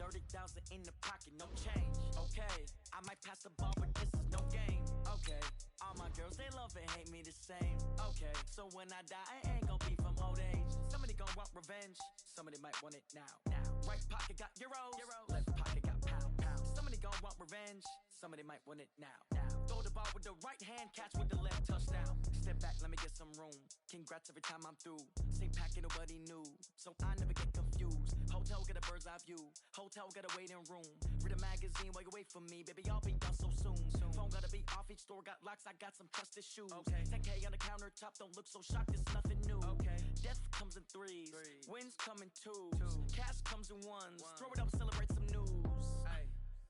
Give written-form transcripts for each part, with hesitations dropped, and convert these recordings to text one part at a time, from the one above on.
30,000 in the pocket, no change. Okay, I might pass the ball, but this is no game. Okay, all my girls, they love and hate me the same. Okay, so when I die, I ain't gon' be from old age. Somebody gon' want revenge, somebody might want it now. Right pocket got euros, left pocket got pound. Somebody gon' want revenge, somebody might want it now. Throw the ball with the right hand, catch with the left, touchdown. Step back, let me get some room. Congrats every time I'm through. Same packet, nobody new, so I never get confused. Hotel get a bird's eye view, hotel get a waiting room. Read a magazine while you wait for me, baby, I'll be done so soon. Phone gotta be off, each store got locks, I got some trusted shoes. 10K on the countertop, don't look so shocked, it's nothing new. Death comes in threes, wins come in twos, cash comes in ones. Throw it up, celebrate some news.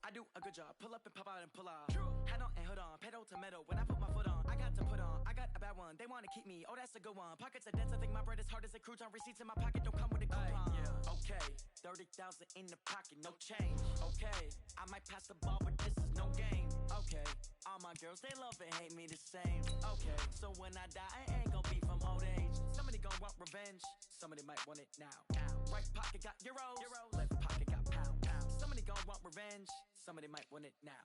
I do a good job, pull up and pop out and pull off. Hat on and hood on, pedal to metal. When I put my foot on, I got to put on. I got a bad one, they wanna keep me, oh that's a good one. Pockets are dense, I think my bread is hard as a crouton. Receipts in my pocket don't come with a coupon. Okay, 30,000 in the pocket, no change. Okay, I might pass the ball, but this is no game. Okay, all my girls, they love and hate me the same. Okay, so when I die, I ain't gon' be from old age. Somebody gon' want revenge, somebody might want it now. Right pocket got euros, left pocket got pound. Somebody gon' want revenge, somebody might want it now.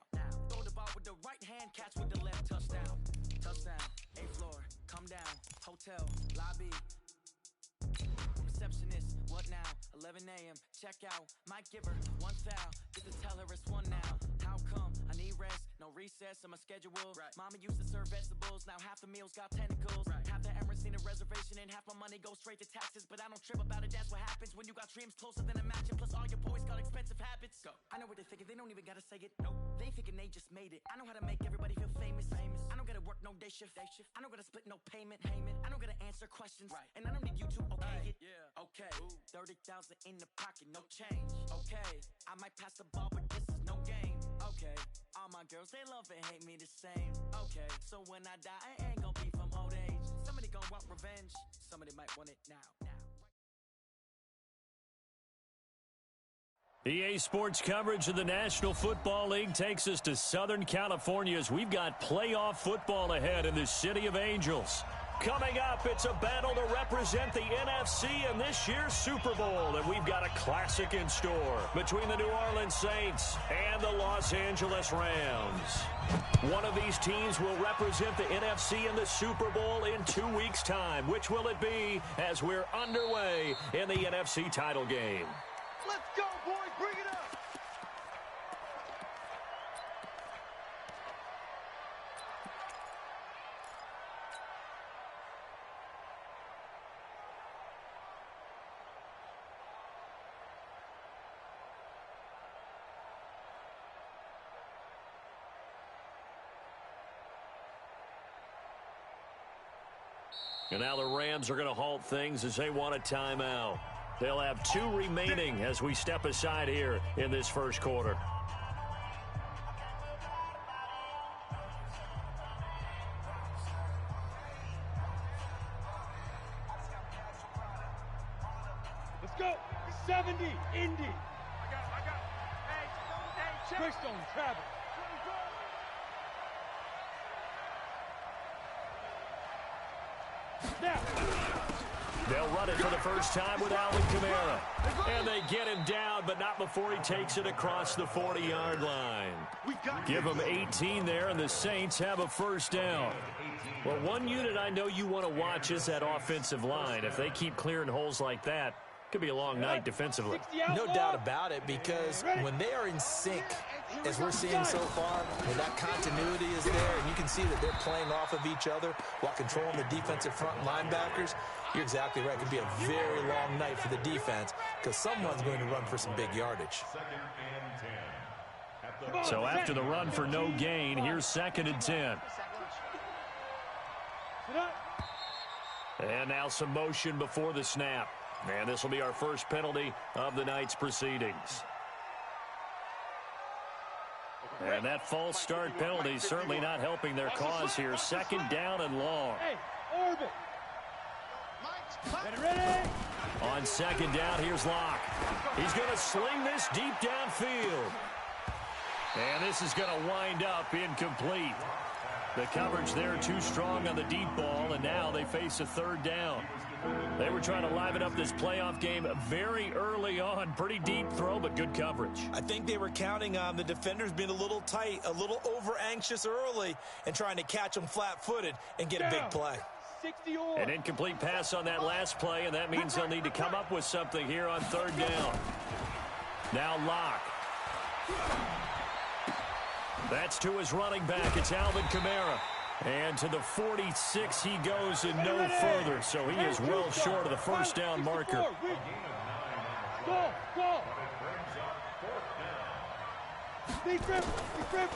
Throw the ball with the right hand, catch with the left, touchdown. Touchdown, 8th floor, come down, hotel, lobby. Receptionist, what now? 11 a.m., check out, might give her one foul, get to tell her it's one now. How come? I need rest, no recess in my schedule. Mama used to serve vegetables, now half the meals got tentacles. Half the Emirates need a reservation and half my money goes straight to taxes. But I don't trip about it, that's what happens when you got dreams closer than a mansion. Plus all your boys got expensive habits. Go. I know what they're thinking, they don't even gotta say it. Nope. They ain't thinking they just made it. I know how to make everybody feel famous. I don't gotta work no day shift. I don't gotta split no payment. I don't gotta answer questions. And I don't need you to okay it. Okay, 30,000 in the pocket, no change. Okay, I might pass the ball, but this is no game. Okay, all my girls, they love and hate me the same. Okay, so when I die, I ain't gon' be from old age. Somebody gon' want revenge, somebody might want it now. EA Sports coverage of the National Football League takes us to Southern California as we've got playoff football ahead in the City of Angels. Coming up, it's a battle to represent the NFC in this year's Super Bowl, and we've got a classic in store between the New Orleans Saints and the Los Angeles Rams. One of these teams will represent the NFC in the Super Bowl in 2 weeks' time. Which will it be as we're underway in the NFC title game? Let's go, boys. Bring it up. And now the Rams are going to halt things as they want a timeout. They'll have 2 remaining as we step aside here in this first quarter. Let's go. 70, Indy. I got it. Hey, Brickstone, Travis. They'll run it for the first time with Alvin Kamara. And they get him down, but not before he takes it across the 40-yard line. Give him 18 there, and the Saints have a first down. Well, one unit I know you want to watch is that offensive line. If they keep clearing holes like that, it could be a long night defensively. No doubt about it, because when they are in sync, as we're seeing so far, when that continuity is there, and you can see that they're playing off of each other while controlling the defensive front linebackers, you're exactly right. It could be a very long night for the defense because someone's going to run for some big yardage. So after the run for no gain, here's 2nd and 10. And now some motion before the snap. And this will be our first penalty of the night's proceedings. And that false start penalty certainly not helping their cause here. 2nd down and long. Hey, orbit. Ready? On 2nd down, here's Locke. He's going to sling this deep downfield. And this is going to wind up incomplete. The coverage there too strong on the deep ball, and now they face a 3rd down. They were trying to liven up this playoff game very early on. Pretty deep throw, but good coverage. I think they were counting on the defenders being a little tight, a little over-anxious early, and trying to catch them flat-footed and get a big play. An incomplete pass on that last play, and that means they'll need to come up with something here on third down. Now Locke. That's to his running back. It's Alvin Kamara. And to the 46 he goes and no further. So he is well short of the first down marker.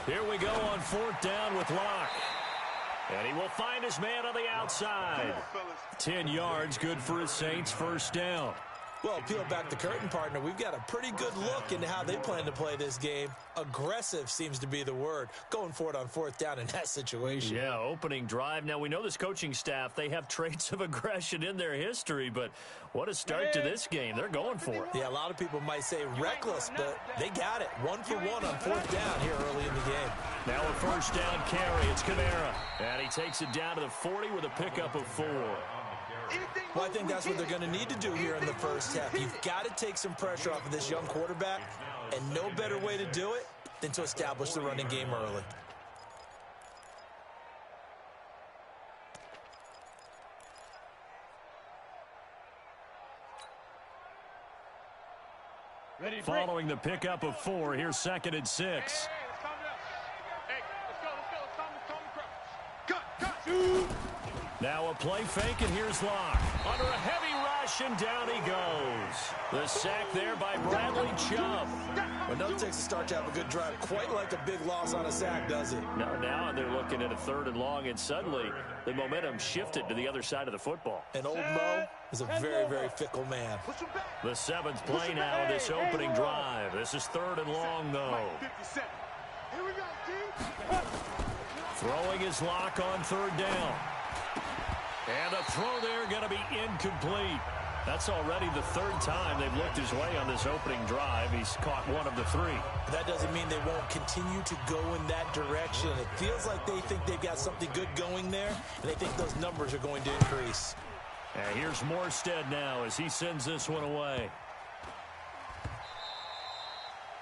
Here we go on fourth down with Locke. And he will find his man on the outside. 10 yards, good for his Saints, first down. Well, peel back the curtain, partner. We've got a pretty good look into how they plan to play this game. Aggressive seems to be the word. Going for it on fourth down in that situation. Yeah, opening drive. Now, we know this coaching staff, they have traits of aggression in their history, but what a start to this game. They're going for it. Yeah, a lot of people might say reckless, but they got it. 1 for 1 on fourth down here early in the game. Now a first down carry. It's Kamara. And he takes it down to the 40 with a pickup of 4. Well, I think that's what they're going to need to do here in the first half. You've got to take some pressure off of this young quarterback, and no better way to do it than to establish the running game early. Following the pickup of 4, here's 2nd and 6. Now a play fake, and here's Locke. Under a heavy rush, and down he goes. The sack there by Bradley Chubb. Well, no takes a start to have a good drive. Quite like a big loss on a sack, does it? No, now they're looking at a 3rd and long, and suddenly the momentum shifted to the other side of the football. And old Mo is a very, very fickle man. The 7th play now of this opening drive. This is 3rd and long, though. Throwing his Locke on 3rd down. And the throw there going to be incomplete. That's already the 3rd time they've looked his way on this opening drive. He's caught 1 of the 3. That doesn't mean they won't continue to go in that direction. It feels like they think they've got something good going there, and they think those numbers are going to increase. And here's Morstead now as he sends this one away.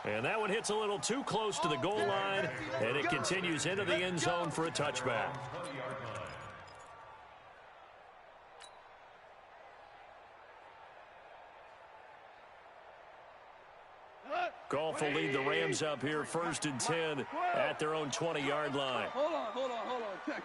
And that one hits a little too close to the goal line, and it continues into the end zone for a touchback. Goff will lead the Rams up here, 1st and 10 at their own 20-yard line. Hold on. Check.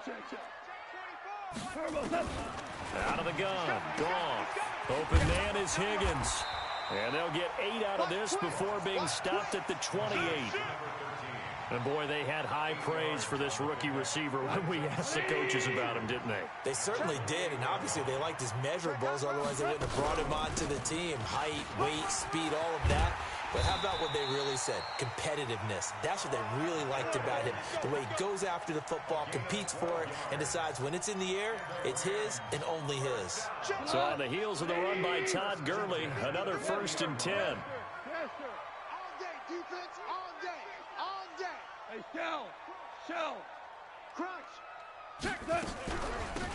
Out of the gun, Goff. Open man is Higgins. And they'll get 8 out of this before being stopped at the 28. And, boy, they had high praise for this rookie receiver when we asked the coaches about him, didn't they? They certainly did, and obviously they liked his measurables. Otherwise, they wouldn't have brought him onto the team. Height, weight, speed, all of that. But how about what they really said? Competitiveness. That's what they really liked about him. The way he goes after the football, competes for it, and decides when it's in the air, it's his and only his. So on the heels of the run by Todd Gurley, another 1st and 10. Yes, sir. All day, defense, all day. Hey, shell. Crunch. Check that.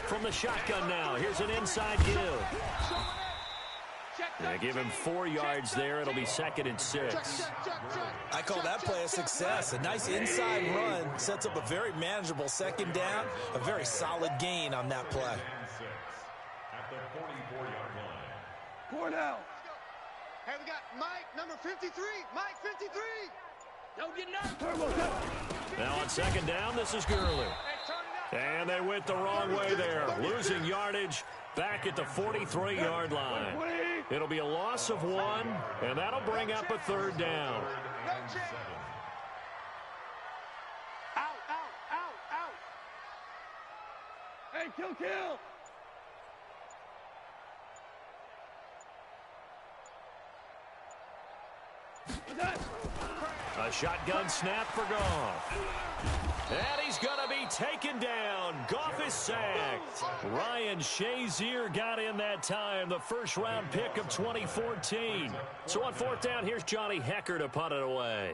From the shotgun now, here's an inside give. They give him 4 yards there. It'll be 2nd and 6. I call that play a success. A nice inside run sets up a very manageable 2nd down. A very solid gain on that play. Cornell. Hey, we got Mike, number 53. Mike, 53. Don't get nervous. Now on 2nd down, this is Gurley. And they went the wrong way there. Losing yardage back at the 43-yard line. It'll be a loss of 1, and that'll bring up a 3rd down. Out. Hey, kill. A shotgun snap for Goff. And he's going to be taken down. Goff is sacked. Ryan Shazier got in that time, the 1st-round pick of 2014. So on 4th down, here's Johnny Hecker to punt it away.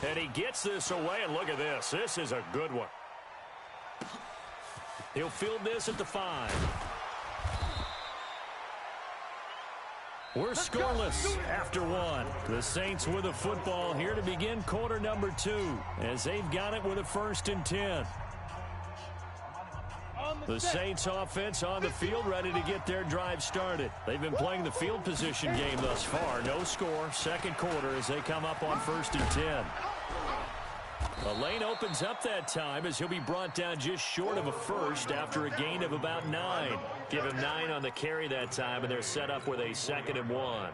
And he gets this away, and look at this. This is a good one. He'll field this at the 5. We're scoreless after 1. The Saints with a football here to begin quarter number 2 as they've got it with a 1st and 10. The Saints offense on the field ready to get their drive started. They've been playing the field position game thus far. No score, second quarter as they come up on 1st and 10. The lane opens up that time as he'll be brought down just short of a first after a gain of about 9. Give him 9 on the carry that time, and they're set up with a 2nd and 1.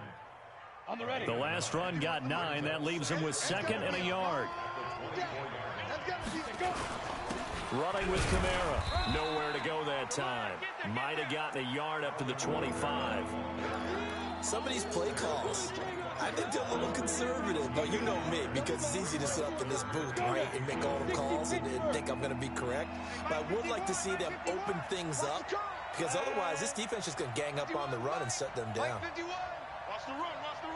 The last run got 9. That leaves him with 2nd and a yard. Running with Kamara. Nowhere to go that time. Might have gotten a yard up to the 25. Some of these play calls, I think they're a little conservative, but you know me, because it's easy to sit up in this booth, right, and make all the calls and think I'm going to be correct. But I would like to see them open things up, because otherwise this defense is going to gang up on the run and shut them down. Watch the run, watch the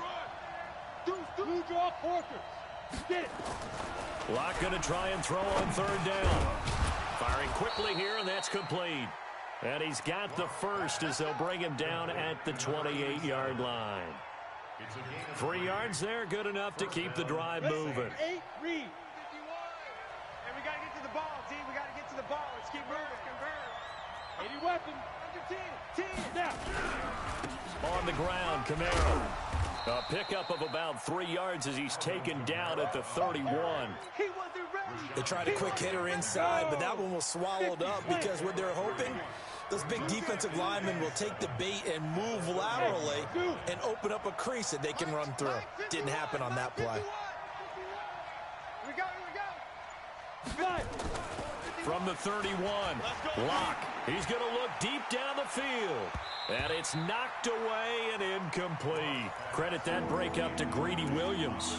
run. Blue draw Porkers. Get it. Locke going to try and throw on 3rd down. Firing quickly here, and that's complete. And he's got the first as they'll bring him down at the 28-yard line. 3 yards there, good enough to keep the drive moving. 8 read. 51. And we got to get to the ball, D. We got to get to the ball. Let's keep moving. Convert. 80 weapon. Under 10. 10. Now. On the ground, Kamara. A pickup of about 3 yards as he's taken down at the 31. He wasn't ready. They tried a quick hitter inside, but that one was swallowed up because what they're hoping, those big defensive linemen will take the bait and move laterally and open up a crease that they can run through. Didn't happen on that play. Here we go. From the 31, Locke. He's going to look deep down the field. And it's knocked away and incomplete. Credit that break up to Greedy Williams.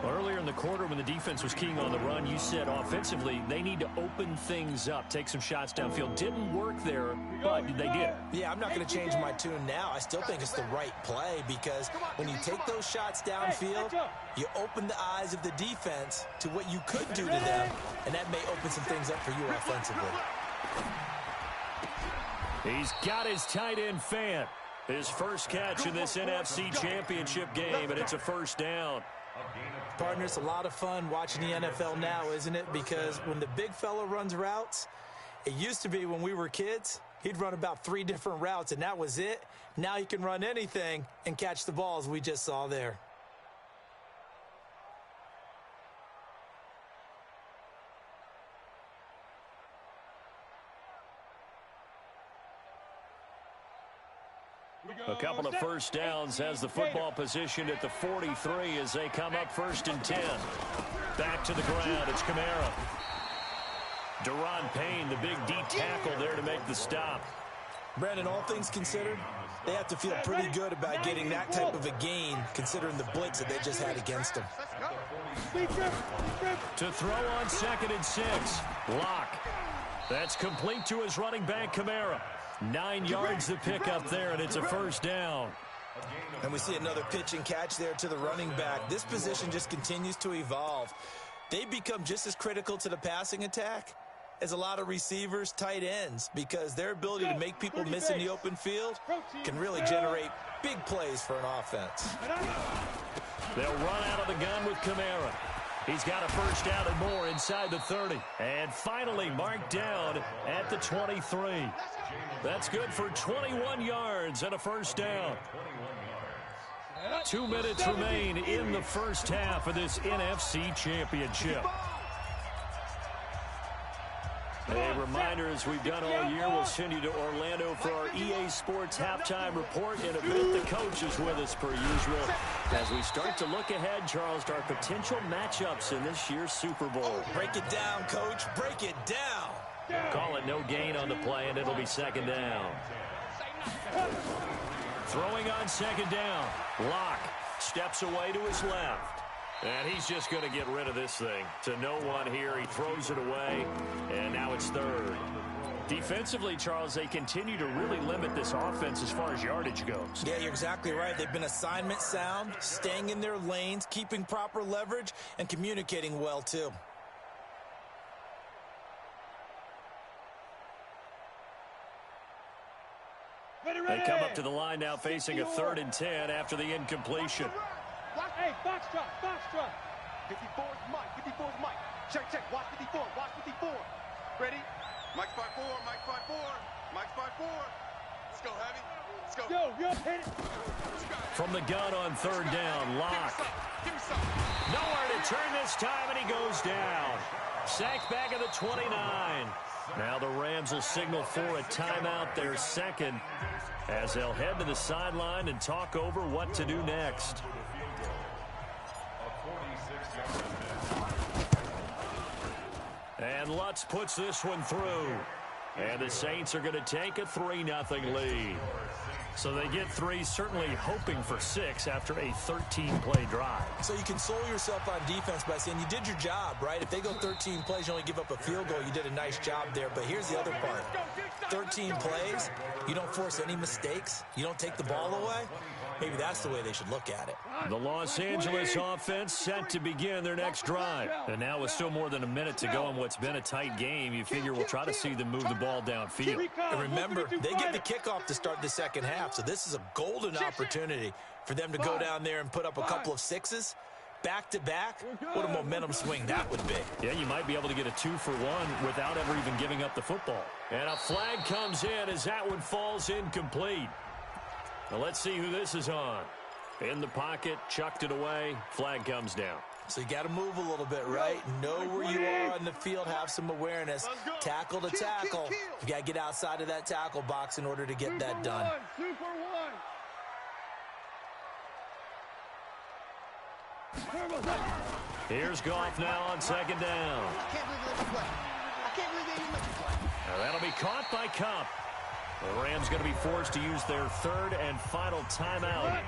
Earlier in the quarter when the defense was keying on the run, you said offensively they need to open things up, take some shots downfield. Didn't work there, but they did. Yeah, I'm not going to change my tune now. I still think it's the right play because when you take those shots downfield, you open the eyes of the defense to what you could do to them, and that may open some things up for you offensively. He's got his tight end Fant. His first catch in this NFC Championship game, and it's a 1st down. Partner, it's a lot of fun watching the NFL now, isn't it? Because when the big fella runs routes, it used to be when we were kids, he'd run about 3 different routes, and that was it. Now he can run anything and catch the balls we just saw there. A couple of 1st downs has the football positioned at the 43 as they come up 1st and 10. Back to the ground. It's Kamara. Deron Payne, the big D tackle there to make the stop. Brandon, all things considered, they have to feel pretty good about getting that type of a gain considering the blitz that they just had against them. To throw on 2nd and 6. Locke. That's complete to his running back, Kamara. 9 yards to pick up there, and it's a 1st down. And we see another pitch and catch there to the running back. This position just continues to evolve. They become just as critical to the passing attack as a lot of receivers, tight ends, because their ability to make people miss in the open field can really generate big plays for an offense. They'll run out of the gun with Kamara. He's got a 1st down and more inside the 30. And finally marked down at the 23. That's good for 21 yards and a 1st down. 2 minutes remain in the first half of this NFC Championship. A reminder, as we've done all year, we'll send you to Orlando for our EA Sports halftime report. In a bit, the coach is with us per usual. As we start to look ahead, Charles, to our potential matchups in this year's Super Bowl. Break it down, Coach. Break it down. Call it no gain on the play, and it'll be 2nd down. Throwing on 2nd down. Locke steps away to his left. And he's just going to get rid of this thing. To no one here. He throws it away, and now it's 3rd. Defensively, Charles, they continue to really limit this offense as far as yardage goes. Yeah, you're exactly right. They've been assignment sound, staying in their lanes, keeping proper leverage, and communicating well, too. They come up to the line now facing a 3rd and 10 after the incompletion. Hey, box drop, box drop. 54 is Mike, 54 is Mike. Check, check, watch 54, watch 54. Ready? Mike spot 4, Mike spot 4, Mike spot 4. Let's go, Heavy. Let's go. Yo, hit it. From the gun on 3rd down, Locke. Nowhere to turn this time, and he goes down. Sacked back at the 29. Now the Rams will signal for a timeout, their second, as they'll head to the sideline and talk over what to do next. And Lutz puts this one through. And the Saints are going to take a 3-0 lead. So they get 3, certainly hoping for 6 after a 13-play drive. So you console yourself on defense by saying you did your job, right? If they go 13 plays, you only give up a field goal, you did a nice job there. But here's the other part. 13 plays, you don't force any mistakes, you don't take the ball away. Maybe that's the way they should look at it. The Los Angeles offense set to begin their next drive. And now with still more than a minute to go in what's been a tight game, you figure we'll try to see them move the ball downfield. And remember, they get the kickoff to start the second half, so this is a golden opportunity for them to go down there and put up a couple of 6s. Back-to-back, what a momentum swing that would be. Yeah, you might be able to get a 2-for-1 without ever even giving up the football. And a flag comes in as that one falls incomplete. Now let's see who this is on. In the pocket, chucked it away, flag comes down. So you got to move a little bit, right? Know where you are on the field, have some awareness. Tackle to tackle. You got to get outside of that tackle box in order to get that done. 2 for 1. Here's Goff now on 2nd down. I can't believe they didn't play. I can't believe they didn't make the play. Now that'll be caught by Cup. The Rams going to be forced to use their 3rd and final timeout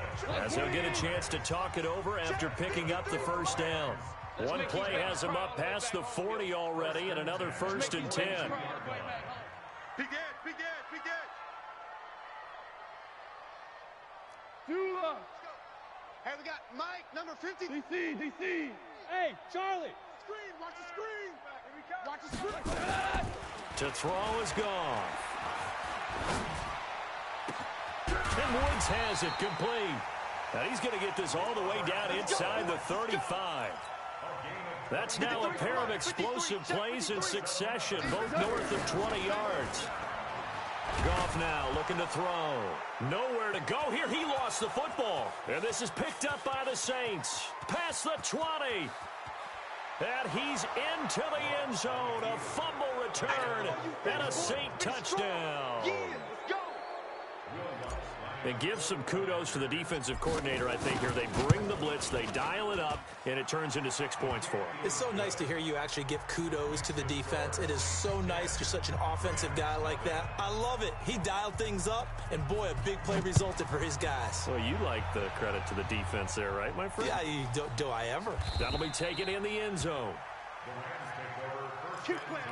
as they'll get a chance to talk it over after picking up the 1st down. One play has them up past the 40 already and another 1st and 10. Big Ed, big Ed, big Ed. Dula. Hey, we got Mike, number 50. DC. Hey, Charlie. Screen, watch the screen. Watch the screen. To throw is gone. And Woods has it complete. Now he's going to get this all the way down inside the 35. That's now a pair of explosive plays in succession, both north of 20 yards. Goff now looking to throw. Nowhere to go here. He lost the football. And this is picked up by the Saints. Past the 20. And he's into the end zone. A fumble return and a Saint touchdown. And give some kudos to the defensive coordinator, I think, here. They bring the blitz, they dial it up, and it turns into 6 points for them. It's so nice to hear you actually give kudos to the defense. It is so nice. You're such an offensive guy like that. I love it. He dialed things up, and boy, a big play resulted for his guys. Well, you like the credit to the defense there, right, my friend? Yeah, do I ever? That'll be taken in the end zone. Keep playing.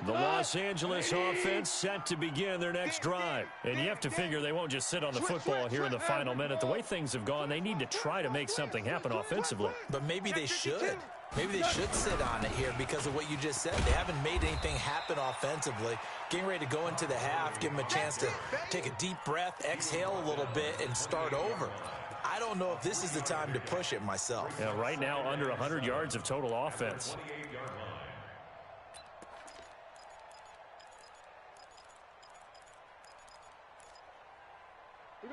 The Los Angeles offense set to begin their next drive. And you have to figure they won't just sit on the football here in the final minute. The way things have gone, they need to try to make something happen offensively. But maybe they should. Maybe they should sit on it here because of what you just said. They haven't made anything happen offensively. Getting ready to go into the half, give them a chance to take a deep breath, exhale a little bit, and start over. I don't know if this is the time to push it myself. Yeah, right now under 100 yards of total offense.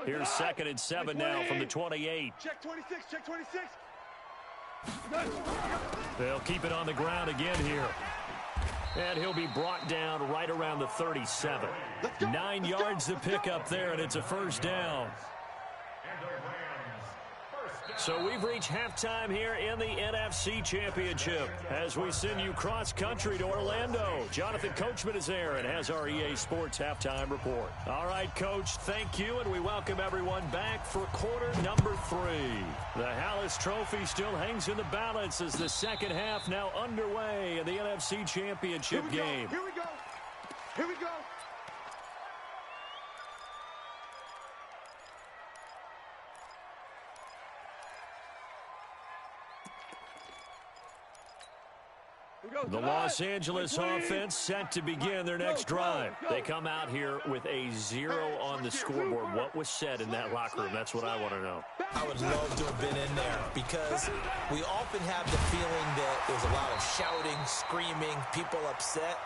Here's 2nd and 7 now from the 28. Check 26, check 26. They'll keep it on the ground again here. And he'll be brought down right around the 37. 9 yards to pick up there, and it's a 1st down. So we've reached halftime here in the NFC Championship as we send you cross-country to Orlando. Jonathan Coachman is there and has our EA Sports halftime report. All right, Coach, thank you, and we welcome everyone back for quarter number 3. The Hallis Trophy still hangs in the balance as the second half now underway in the NFC Championship game. Here we go. Here we go. The Los Angeles offense set to begin their next drive. They come out here with a 0 on the scoreboard. What was said in that locker room? That's what I want to know. I would love to have been in there because we often have the feeling that there's a lot of shouting, screaming, people upset.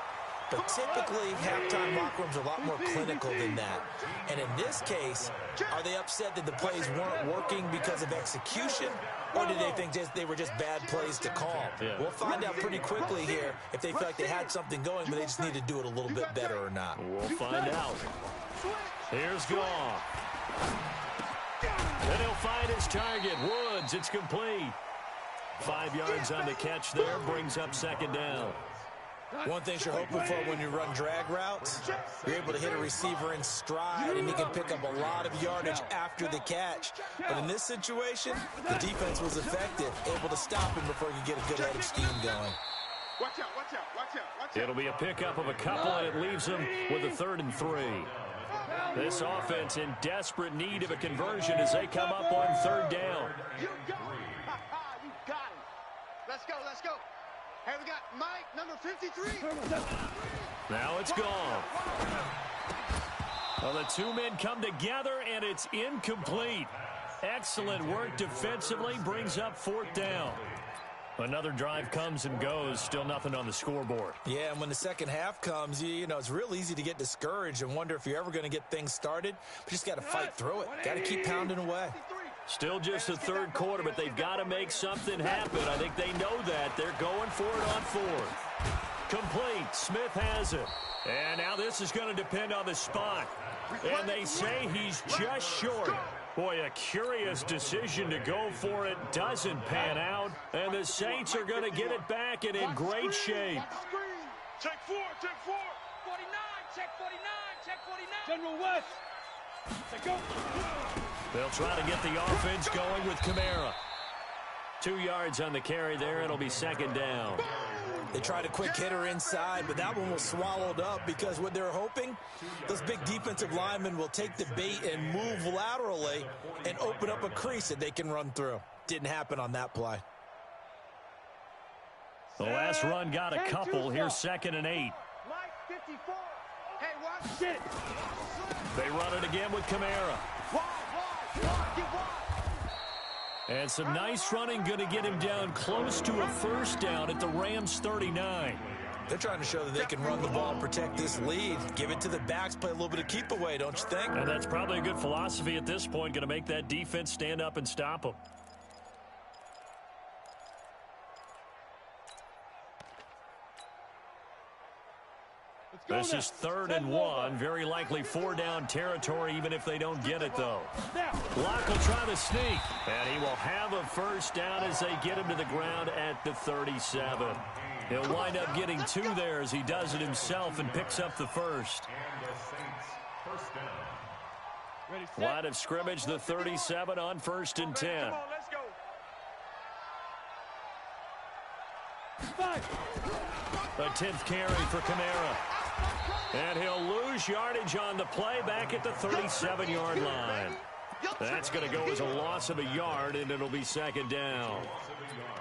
But typically, halftime locker rooms are a lot more clinical than that. And in this case, are they upset that the plays weren't working because of execution? Or did they think they were just bad plays to call? Yeah. We'll find out pretty quickly here if they feel like they had something going, but they just need to do it a little bit better or not. We'll find out. Here's Goff. And he'll find his target. Woods, it's complete. 5 yards on the catch there, brings up second down. One thing you're hoping for when you run drag routes, you're able to hit a receiver in stride, and he can pick up a lot of yardage after the catch. But in this situation, the defense was effective, able to stop him before he could get a good head of steam going. Watch out, watch out, watch out, watch out. It'll be a pickup of a couple, and it leaves them with a 3rd and 3. This offense in desperate need of a conversion as they come up on 3rd down. You got it. You got it. Let's go, let's go. Hey, we got Mike, number 53. Now it's gone. Well, the 2 men come together, and it's incomplete. Excellent work defensively, brings up 4th down. Another drive comes and goes, still nothing on the scoreboard. Yeah, and when the second half comes, you know, it's real easy to get discouraged and wonder if you're ever going to get things started. But you just got to fight through it. Got to keep pounding away. Still just the 3rd quarter, but they've got to make something happen. I think they know that. They're going for it on 4th. Complete. Smith has it. And now this is going to depend on the spot. And they say he's just short. Boy, a curious decision to go for it. Doesn't pan out. And the Saints are going to get it back and in great shape. Check 4, check 4. 49, check 49, check 49. General West. Let's go. They'll try to get the offense going with Kamara. 2 yards on the carry there. It'll be second down. They tried a quick hitter inside, but that one was swallowed up because what they're hoping, those big defensive linemen will take the bait and move laterally and open up a crease that they can run through. Didn't happen on that play. The last run got a couple. Here's 2nd and 8. Mike, 54. Hey, watch it. They run it again with Kamara. And some nice running, going to get him down close to a 1st down at the Rams 39. They're trying to show that they can run the ball, protect this lead, give it to the backs, play a little bit of keep away, don't you think? And that's probably a good philosophy at this point, going to make that defense stand up and stop them. This is 3rd and 1. Very likely 4-down territory, even if they don't get it, though. Locke will try to sneak, and he will have a 1st down as they get him to the ground at the 37. He'll wind up getting 2 there as he does it himself and picks up the 1st. Line of scrimmage, the 37 on 1st and 10. Come on, let's go. A 10th carry for Kamara. And he'll lose yardage on the play back at the 37-yard line. That's going to go as a loss of a yard, and it'll be 2nd down.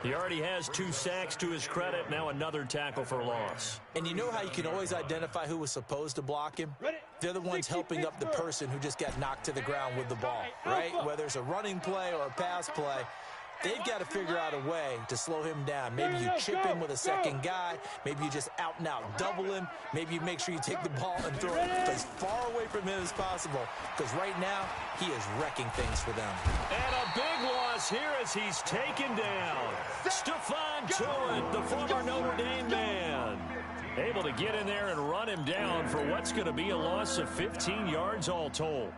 He already has 2 sacks to his credit. Now another tackle for loss. And you know how you can always identify who was supposed to block him? They're the ones helping up the person who just got knocked to the ground with the ball, right? Whether it's a running play or a pass play, they've got to figure out a way to slow him down. Maybe you chip him with a second guy. Maybe you just out and out double him. Maybe you make sure you take the ball and throw it as far away from him as possible. Because right now, he is wrecking things for them. And a big loss here as he's taken down. Stephon Tuitt, the former Notre Dame man, able to get in there and run him down for what's going to be a loss of 15 yards all told.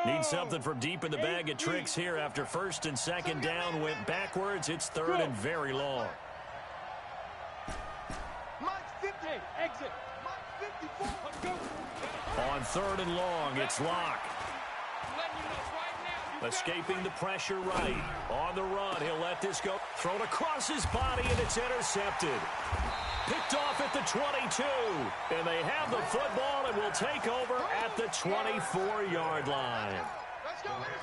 Need something from deep in the bag of tricks here after 1st and 2nd down went backwards. It's 3rd and very long. Mike, 50. Exit. Mike, 54. Let's go. On 3rd and long, it's Locke. I'm letting you know right now, you Escaping the pressure right. On the run, he'll let this go. Thrown across his body, and it's intercepted. Picked off at the 22. And they have the football and will take over at the 24-yard line.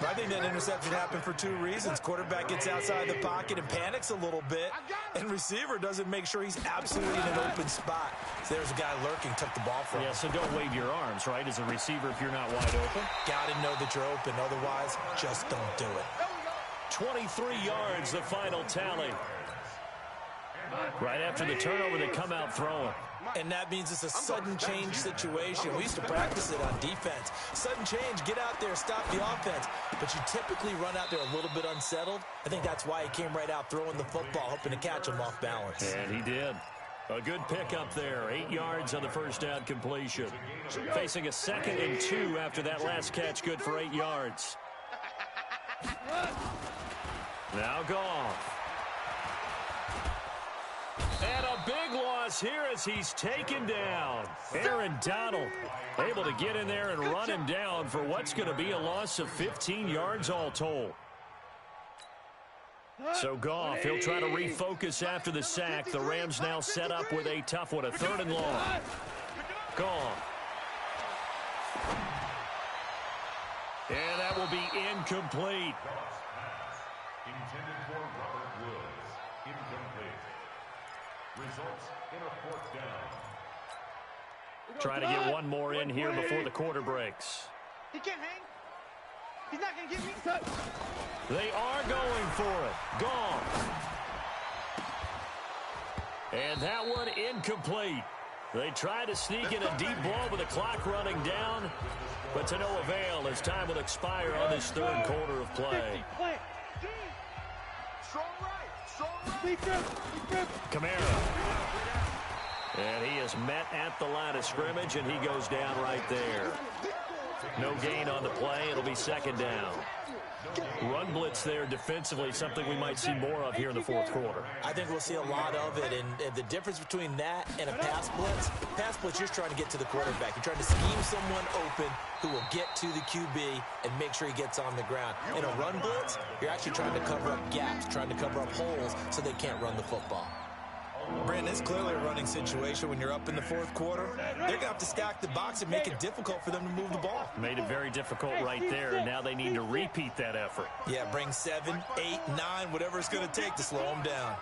I think that interception happened for two reasons. Quarterback gets outside the pocket and panics a little bit, and receiver doesn't make sure he's absolutely in an open spot. So there's a guy lurking, took the ball from him. Yeah, so don't wave your arms, right, as a receiver if you're not wide open. Got to know that you're open. Otherwise, just don't do it. 23 yards, the final tally. Right after the turnover, they come out throwing. And that means it's a sudden change situation. We used to practice it on defense. Sudden change, get out there, stop the offense. But you typically run out there a little bit unsettled. I think that's why he came right out throwing the football, hoping to catch him off balance. And he did. A good pickup there. 8 yards on the first down completion. Facing a 2nd and 2 after that last catch, good for 8 yards. Now Goff. And a big loss here as he's taken down. Aaron Donald able to get in there and run him down for what's going to be a loss of 15 yards all told. So Goff, he'll try to refocus after the sack. The Rams now set up with a tough one, a 3rd and long. Goff. And that will be incomplete. Intended for Robert Woods. Incomplete. Results in a 4th down. Try to get one more in here before the quarter breaks. He can't hang. He's not going to get me. They are going for it. Gone. And that one incomplete. They try to sneak in a deep ball with the clock running down, but to no avail as time will expire on this 3rd quarter of play. Kamara. And he is met at the line of scrimmage, and he goes down right there. No gain on the play. It'll be 2nd down. Run blitz there defensively, something we might see more of here in the 4th quarter. I think we'll see a lot of it, and the difference between that and a pass blitz, you're trying to get to the quarterback. You're trying to scheme someone open who will get to the QB and make sure he gets on the ground. In a run blitz, you're actually trying to cover up gaps, trying to cover up holes so they can't run the football. Brandon, it's clearly a running situation when you're up in the 4th quarter. They're going to have to stack the box and make it difficult for them to move the ball. Made it very difficult right there, and now they need to repeat that effort. Yeah, bring 7, 8, 9, whatever it's going to take to slow them down.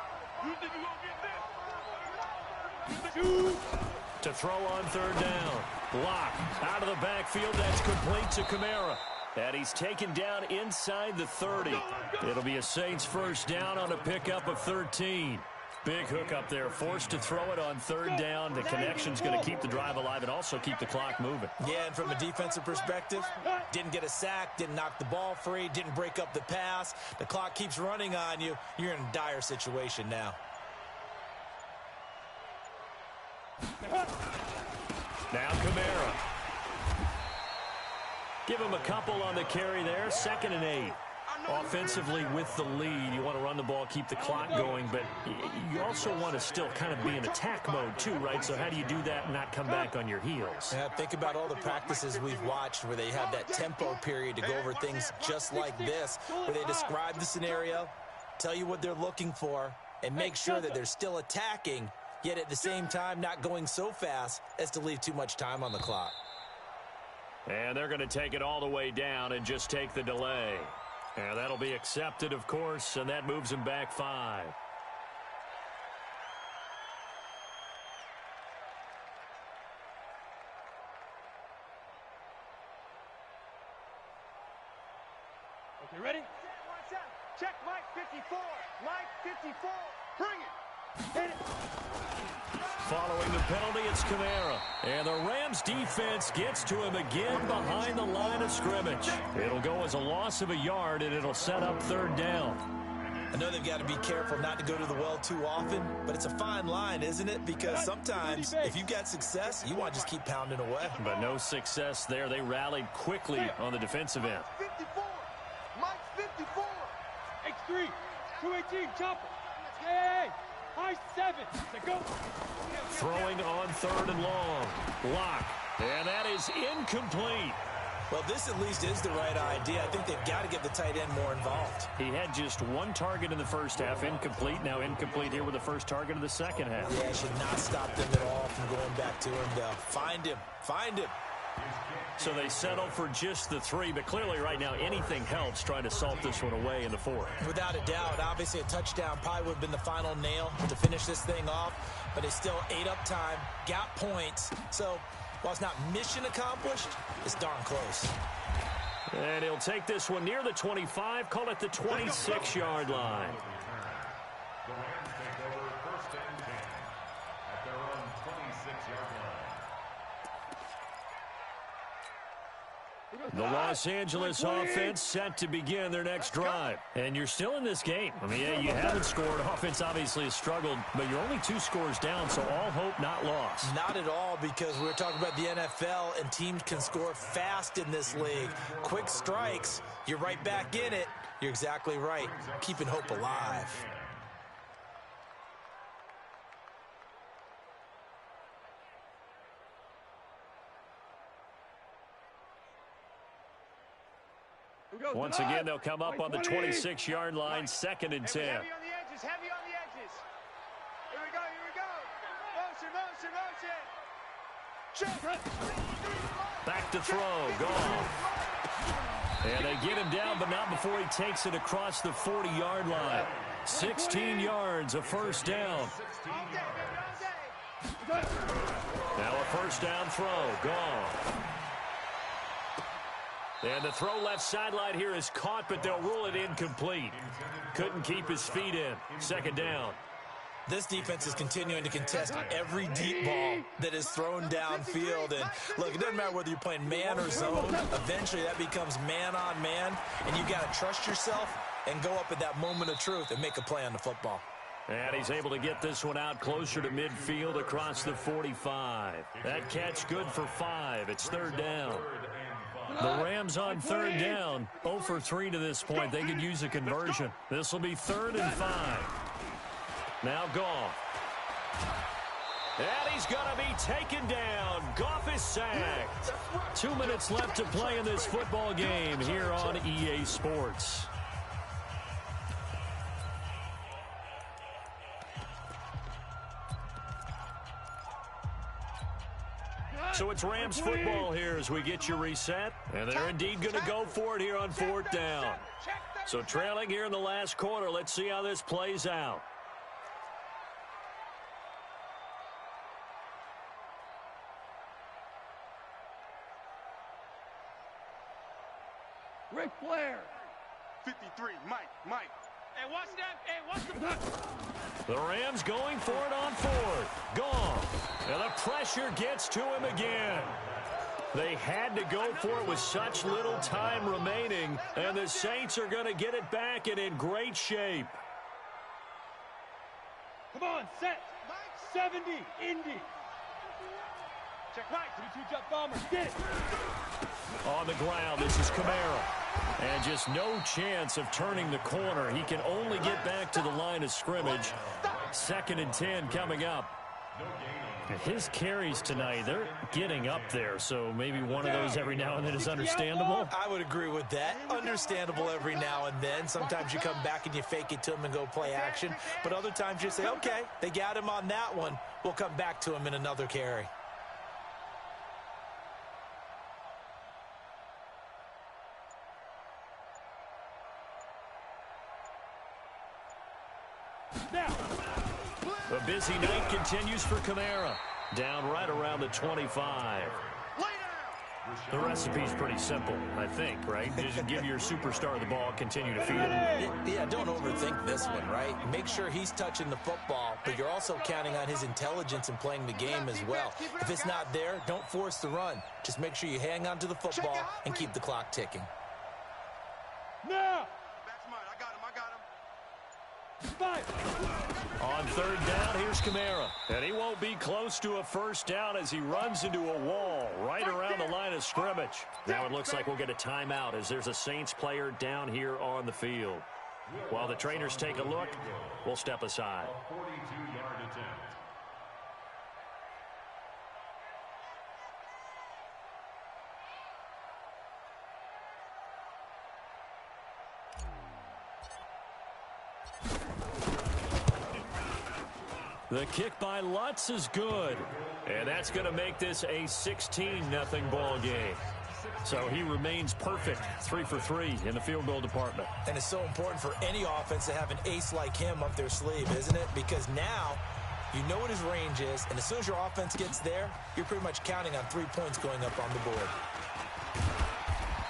To throw on 3rd down. Block out of the backfield. That's complete to Kamara. And he's taken down inside the 30. It'll be a Saints 1st down on a pickup of 13. Big hook up there, forced to throw it on 3rd down. The connection's going to keep the drive alive and also keep the clock moving. Yeah, and from a defensive perspective, didn't get a sack, didn't knock the ball free, didn't break up the pass. The clock keeps running on you. You're in a dire situation now. Now Kamara. Give him a couple on the carry there. 2nd and 8. Offensively with the lead, you want to run the ball, keep the clock going, but you also want to still kind of be in attack mode too, right? So how do you do that and not come back on your heels? Yeah, think about all the practices we've watched where they have that tempo period to go over things just like this, where they describe the scenario, tell you what they're looking for, and make sure that they're still attacking, yet at the same time not going so fast as to leave too much time on the clock. And they're going to take it all the way down and just take the delay. And that'll be accepted, of course, and that moves him back 5. Okay, ready? Check Mike 54. Mike 54. Bring it. Hit it. Following the penalty, it's Kamara. And the Rams defense gets to him again behind the line of scrimmage. It'll go as a loss of a yard, and it'll set up 3rd down. I know they've got to be careful not to go to the well too often, but it's a fine line, isn't it? Because sometimes if you've got success, you want to just keep pounding away. But no success there. They rallied quickly on the defensive end. 54. Mike 54. X3. 218. Chopper. Hey. High 7. Go. Throwing on 3rd and long. Block. And that is incomplete. Well, this at least is the right idea. I think they've got to get the tight end more involved. He had just one target in the first half, incomplete. Now incomplete here with the first target of the second half. Yeah, should not stop them at all from going back to him, though. Find him. Find him. So they settle for just the 3, but clearly right now anything helps trying to salt this one away in the 4th. Without a doubt, obviously a touchdown probably would have been the final nail to finish this thing off, but they still ate up time, got points. So while it's not mission accomplished, it's darn close. And he'll take this one near the 25, call it the 26-yard line. The Rams take over 1st and 10 at their own 26-yard line. The Los Angeles offense set to begin their next drive. And you're still in this game. I mean, yeah, you haven't scored. Offense obviously has struggled, but you're only 2 scores down, so all hope not lost. Not at all, because we're talking about the NFL, and teams can score fast in this league. Quick strikes, you're right back in it. You're exactly right. Keeping hope alive. Once again, they'll come up on the 26-yard line, 2nd and 10. Heavy on the edges, heavy on the edges. Here we go, here we go. Motion, motion, motion. Back to throw, gone. And they get him down, but not before he takes it across the 40-yard line. 16 yards, a first down. Now a first down throw, gone. And the throw left sideline here is caught, but they'll rule it incomplete. Couldn't keep his feet in. 2nd down. This defense is continuing to contest every deep ball that is thrown downfield. And look, it doesn't matter whether you're playing man or zone. Eventually that becomes man on man, and you got to trust yourself and go up at that moment of truth and make a play on the football. And he's able to get this one out closer to midfield across the 45. That catch good for 5. It's 3rd down. The Rams on 3rd down, 0 for 3 to this point. They could use a conversion. This will be 3rd and 5. Now Goff. And he's going to be taken down. Goff is sacked. 2 minutes left to play in this football game here on EA Sports. So it's Rams football here as we get you reset. And they're indeed going to go for it here on 4th down. So trailing here in the last quarter. Let's see how this plays out. Ric Flair. 53, Mike. Hey, what's that? Hey, what's the... The Rams going for it on 4th. Gone. And the pressure gets to him again. They had to go for it with such little time remaining, and the Saints are going to get it back and in great shape. Come on, set. 70, Indy. Check right. 2-2 jump bomber. Get it. On the ground, this is Kamara. And just no chance of turning the corner. He can only get back to the line of scrimmage. 2nd and 10 coming up. His carries tonight, they're getting up there, so maybe one of those every now and then is understandable. I would agree with that. Understandable every now and then. Sometimes you come back and you fake it to him and go play action. But other times you say, okay, they got him on that one. We'll come back to him in another carry. The busy night continues for Kamara. Down right around the 25. The recipe's pretty simple, I think, right? Just give your superstar the ball, continue to feed him. Yeah, don't overthink this one, right? Make sure he's touching the football, but you're also counting on his intelligence in playing the game as well. If it's not there, don't force the run. Just make sure you hang on to the football and keep the clock ticking. Now. That's mine. I got him. 5. On 3rd down, here's Kamara. And he won't be close to a first down as he runs into a wall right around the line of scrimmage. Now it looks like we'll get a timeout as there's a Saints player down here on the field. While the trainers take a look, we'll step aside. 42-yard attempt. The kick by Lutz is good. And that's going to make this a 16-0 ball game. So he remains perfect, 3 for 3 in the field goal department. And it's so important for any offense to have an ace like him up their sleeve, isn't it? Because now you know what his range is, and as soon as your offense gets there, you're pretty much counting on 3 points going up on the board.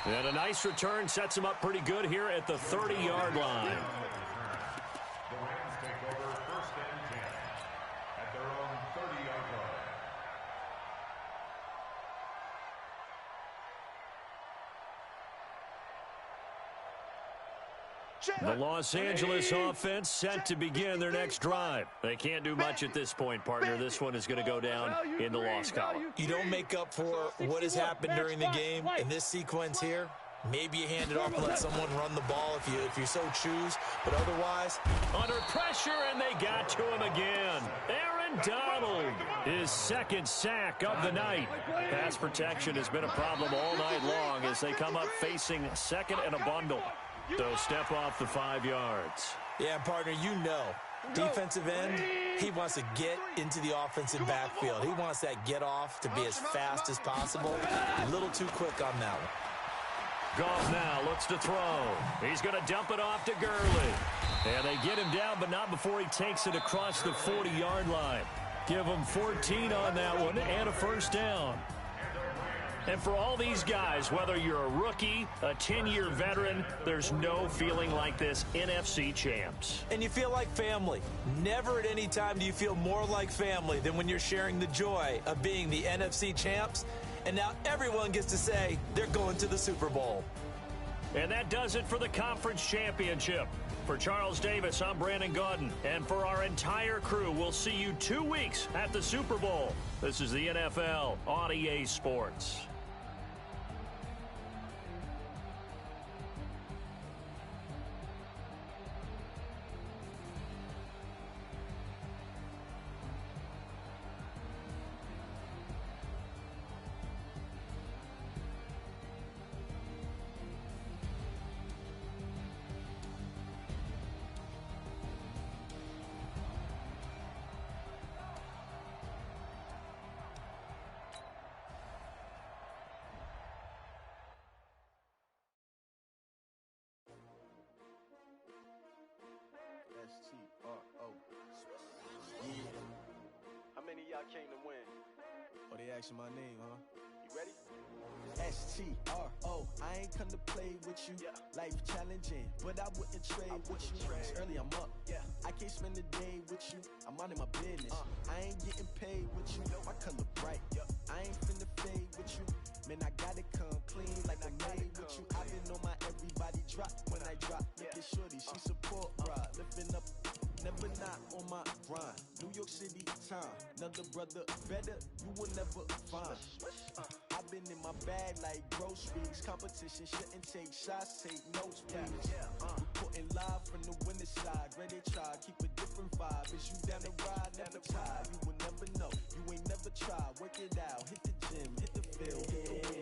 And a nice return sets him up pretty good here at the 30-yard line. The Rams take over 1st and 10 at their own 30-yard line. The Los Angeles offense set to begin their next drive. They can't do much at this point, partner. This one is going to go down in the loss column. You don't make up for what has happened during the game in this sequence here. Maybe you hand it off and let someone run the ball if you so choose. But otherwise, under pressure, and they got to him again. Aaron Donald, his 2nd sack of the night. Pass protection has been a problem all night long as they come up facing 2nd and a bundle. So step off the 5 yards. Yeah, partner, you know, defensive end, he wants to get into the offensive backfield. He wants that get off to be as fast as possible. A little too quick on that one. Goff now looks to throw. He's going to dump it off to Gurley. And they get him down, but not before he takes it across the 40-yard line. Give him 14 on that one and a 1st down. And for all these guys, whether you're a rookie, a 10-year veteran, there's no feeling like this NFC champs. And you feel like family. Never at any time do you feel more like family than when you're sharing the joy of being the NFC champs. And now everyone gets to say they're going to the Super Bowl. And that does it for the conference championship. For Charles Davis, I'm Brandon Gaudin. And for our entire crew, we'll see you 2 weeks at the Super Bowl. This is the NFL on EA Sports. How many of y'all came to win? Oh, they asking my name, huh? You ready? S-T-R-O, I ain't come to play with you. Yeah. Life challenging, but I wouldn't trade with you. It's early, I'm up. Yeah. I can't spend the day with you. I'm out of my business. I ain't getting paid with you. My color bright. I ain't finna fade with you. Man, I gotta come clean like I made with you. I been on my everybody drop when I drop. Look at shorty, she support ride. Lifting up, never not on my grind. New York City time, another brother better, you will never find. I've been in my bag like groceries. Competition shouldn't take shots, take notes, please. Reporting live from the winning side. Ready to try, keep a different vibe. Is you down the ride, never tired. You will never know, you ain't never tried. Work it out, hit the gym, hit the field.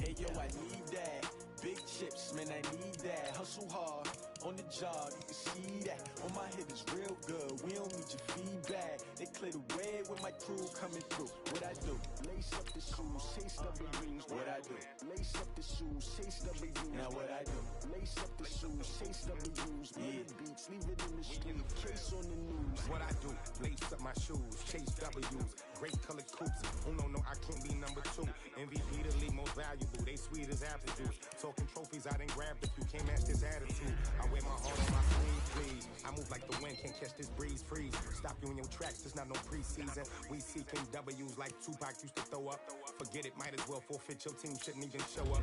Hey yo, I need that. Big chips, man, I need that. Hustle hard, on the job, you can see that. On my head is real good, we don't need your feedback. They clear the way with my crew coming through. What I do? Lace up the shoes, chase W's. What I do? Lace up the shoes, chase W's. Now what I do? Lace up the shoes, chase W's. Yeah, beats, leave it in the street, case on the news. What I do? Lace up my shoes, chase W's. Great colored coops. Oh no, I can't be number 2. MVP the league most valuable. They sweet as apple juice. Talking trophies, I done grabbed a few. Can't match this attitude. I wear my heart on my sleeve, please. I move like the wind, can't catch this breeze, freeze. Stop you in your tracks, there's not no preseason. We seeking W's like Tupac used to throw up. Forget it, might as well forfeit. Your team shouldn't even show up.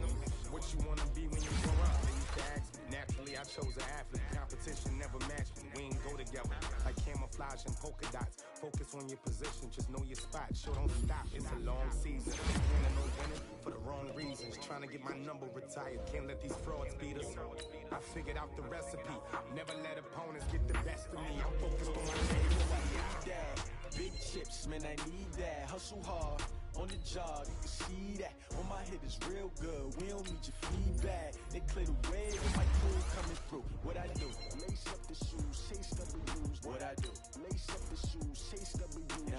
What you wanna be when you grow up? They used to ask me. Naturally, I chose an athlete. Competition never matched me. We ain't go together like camouflage and polka dots. Focus on your position, just know your spot. Show don't stop, it's a long season. Winning or winning for the wrong reasons. Trying to get my number retired. Can't let these frauds beat us. I figured out the recipe. Never let opponents get the best of me. I'm focused on my need that. Big chips, man, I need that. Hustle hard, on the job, you can see that. On my head is real good, we don't need your feedback. They clear the way with my crew coming through. What I do? Lace up the shoes, chase W's. What I do? Lace up the shoes, chase W's.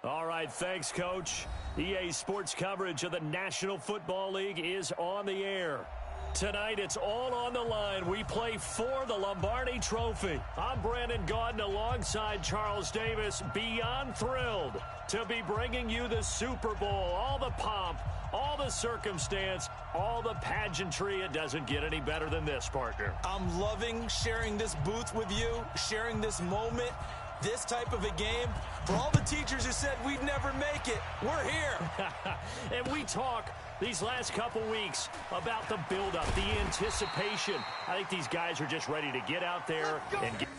All right, thanks, Coach. EA Sports coverage of the National Football League is on the air. Tonight, it's all on the line. We play for the Lombardi Trophy. I'm Brandon Gaudin alongside Charles Davis. Beyond thrilled to be bringing you the Super Bowl. All the pomp, all the circumstance, all the pageantry. It doesn't get any better than this, partner. I'm loving sharing this booth with you, sharing this moment, this type of a game. For all the teachers who said we'd never make it, we're here. And we talk these last couple weeks about the buildup, the anticipation. I think these guys are just ready to get out there and get...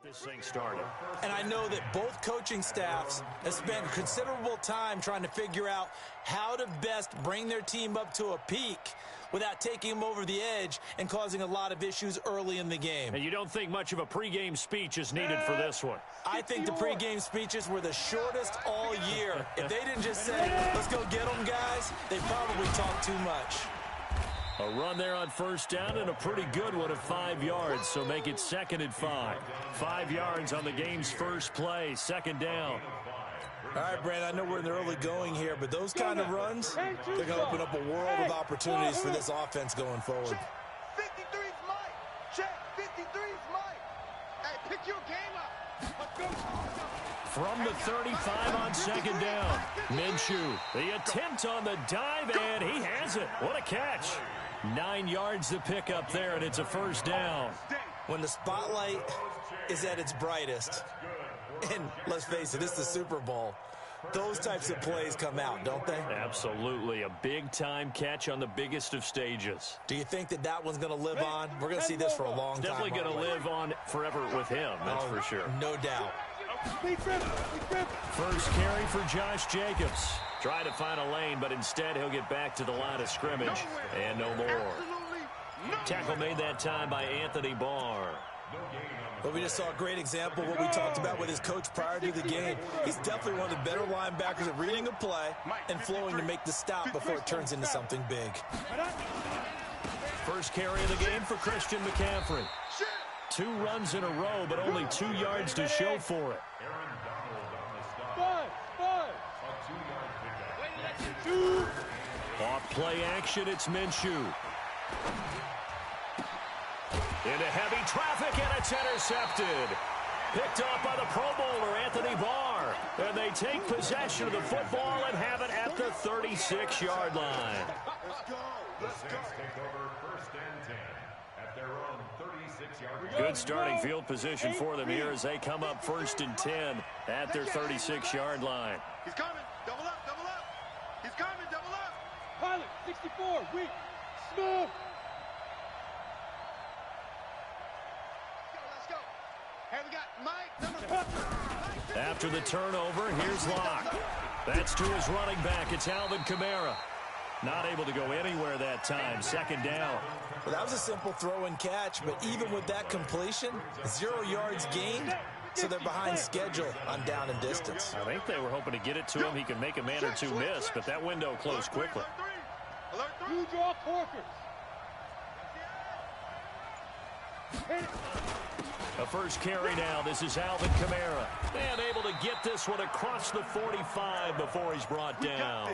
this thing started. And I know that both coaching staffs have spent considerable time trying to figure out how to best bring their team up to a peak without taking them over the edge and causing a lot of issues early in the game. And you don't think much of a pregame speech is needed for this one? I think the pregame speeches were the shortest all year. If they didn't just say, let's go get them, guys, they probably talked too much. A run there on first down and a pretty good one of 5 yards, so make it 2nd and 5. 5 yards on the game's first play, 2nd down. All right, Brandon, I know we're in the early going here, but those kind of runs, they're going to open up a world of opportunities for this offense going forward. 53's Mike. Check. 53's Mike. Hey, pick your game up. Let's go. From the 35 on 2nd down, Minshew, the attempt on the dive, and he has it. What a catch. 9 yards to pick up there, and it's a first down. When the spotlight is at its brightest, and let's face it, it's the Super Bowl, those types of plays come out, don't they? Absolutely. A big-time catch on the biggest of stages. Do you think that that one's going to live on? We're going to see this for a long time. Definitely going to live on forever with him, that's for sure. No doubt. First carry for Josh Jacobs. Try to find a lane, but instead he'll get back to the line of scrimmage. And no more. Tackle made that time by Anthony Barr. But we just saw a great example of what we talked about with his coach prior to the game. He's definitely one of the better linebackers at reading a play and flowing to make the stop before it turns into something big. First carry of the game for Christian McCaffrey. 2 runs in a row, but only 2 yards to show for it. Off play action, it's Minshew. Into heavy traffic, and it's intercepted. Picked off by the Pro Bowler, Anthony Barr. And they take possession of the football and have it at the 36-yard line. The Saints take over 1st and 10 at their own 36-yard line. Good starting field position for them here as they come up 1st and 10 at their 36-yard line. He's coming. Double up, double up. He's coming, double up. Pilot, 64, weak, smooth. Let's go. Hey, we got Mike, number 4. After the turnover, here's Locke. That's to his running back. It's Alvin Kamara. Not able to go anywhere that time. 2nd down. Well, that was a simple throw and catch, but even with that completion, 0 yards gained, so they're behind schedule on down and distance. I think they were hoping to get it to him. He could make a man or two miss, but that window closed quickly. You draw corkers. A first carry now. This is Alvin Kamara. And able to get this one across the 45 before he's brought down.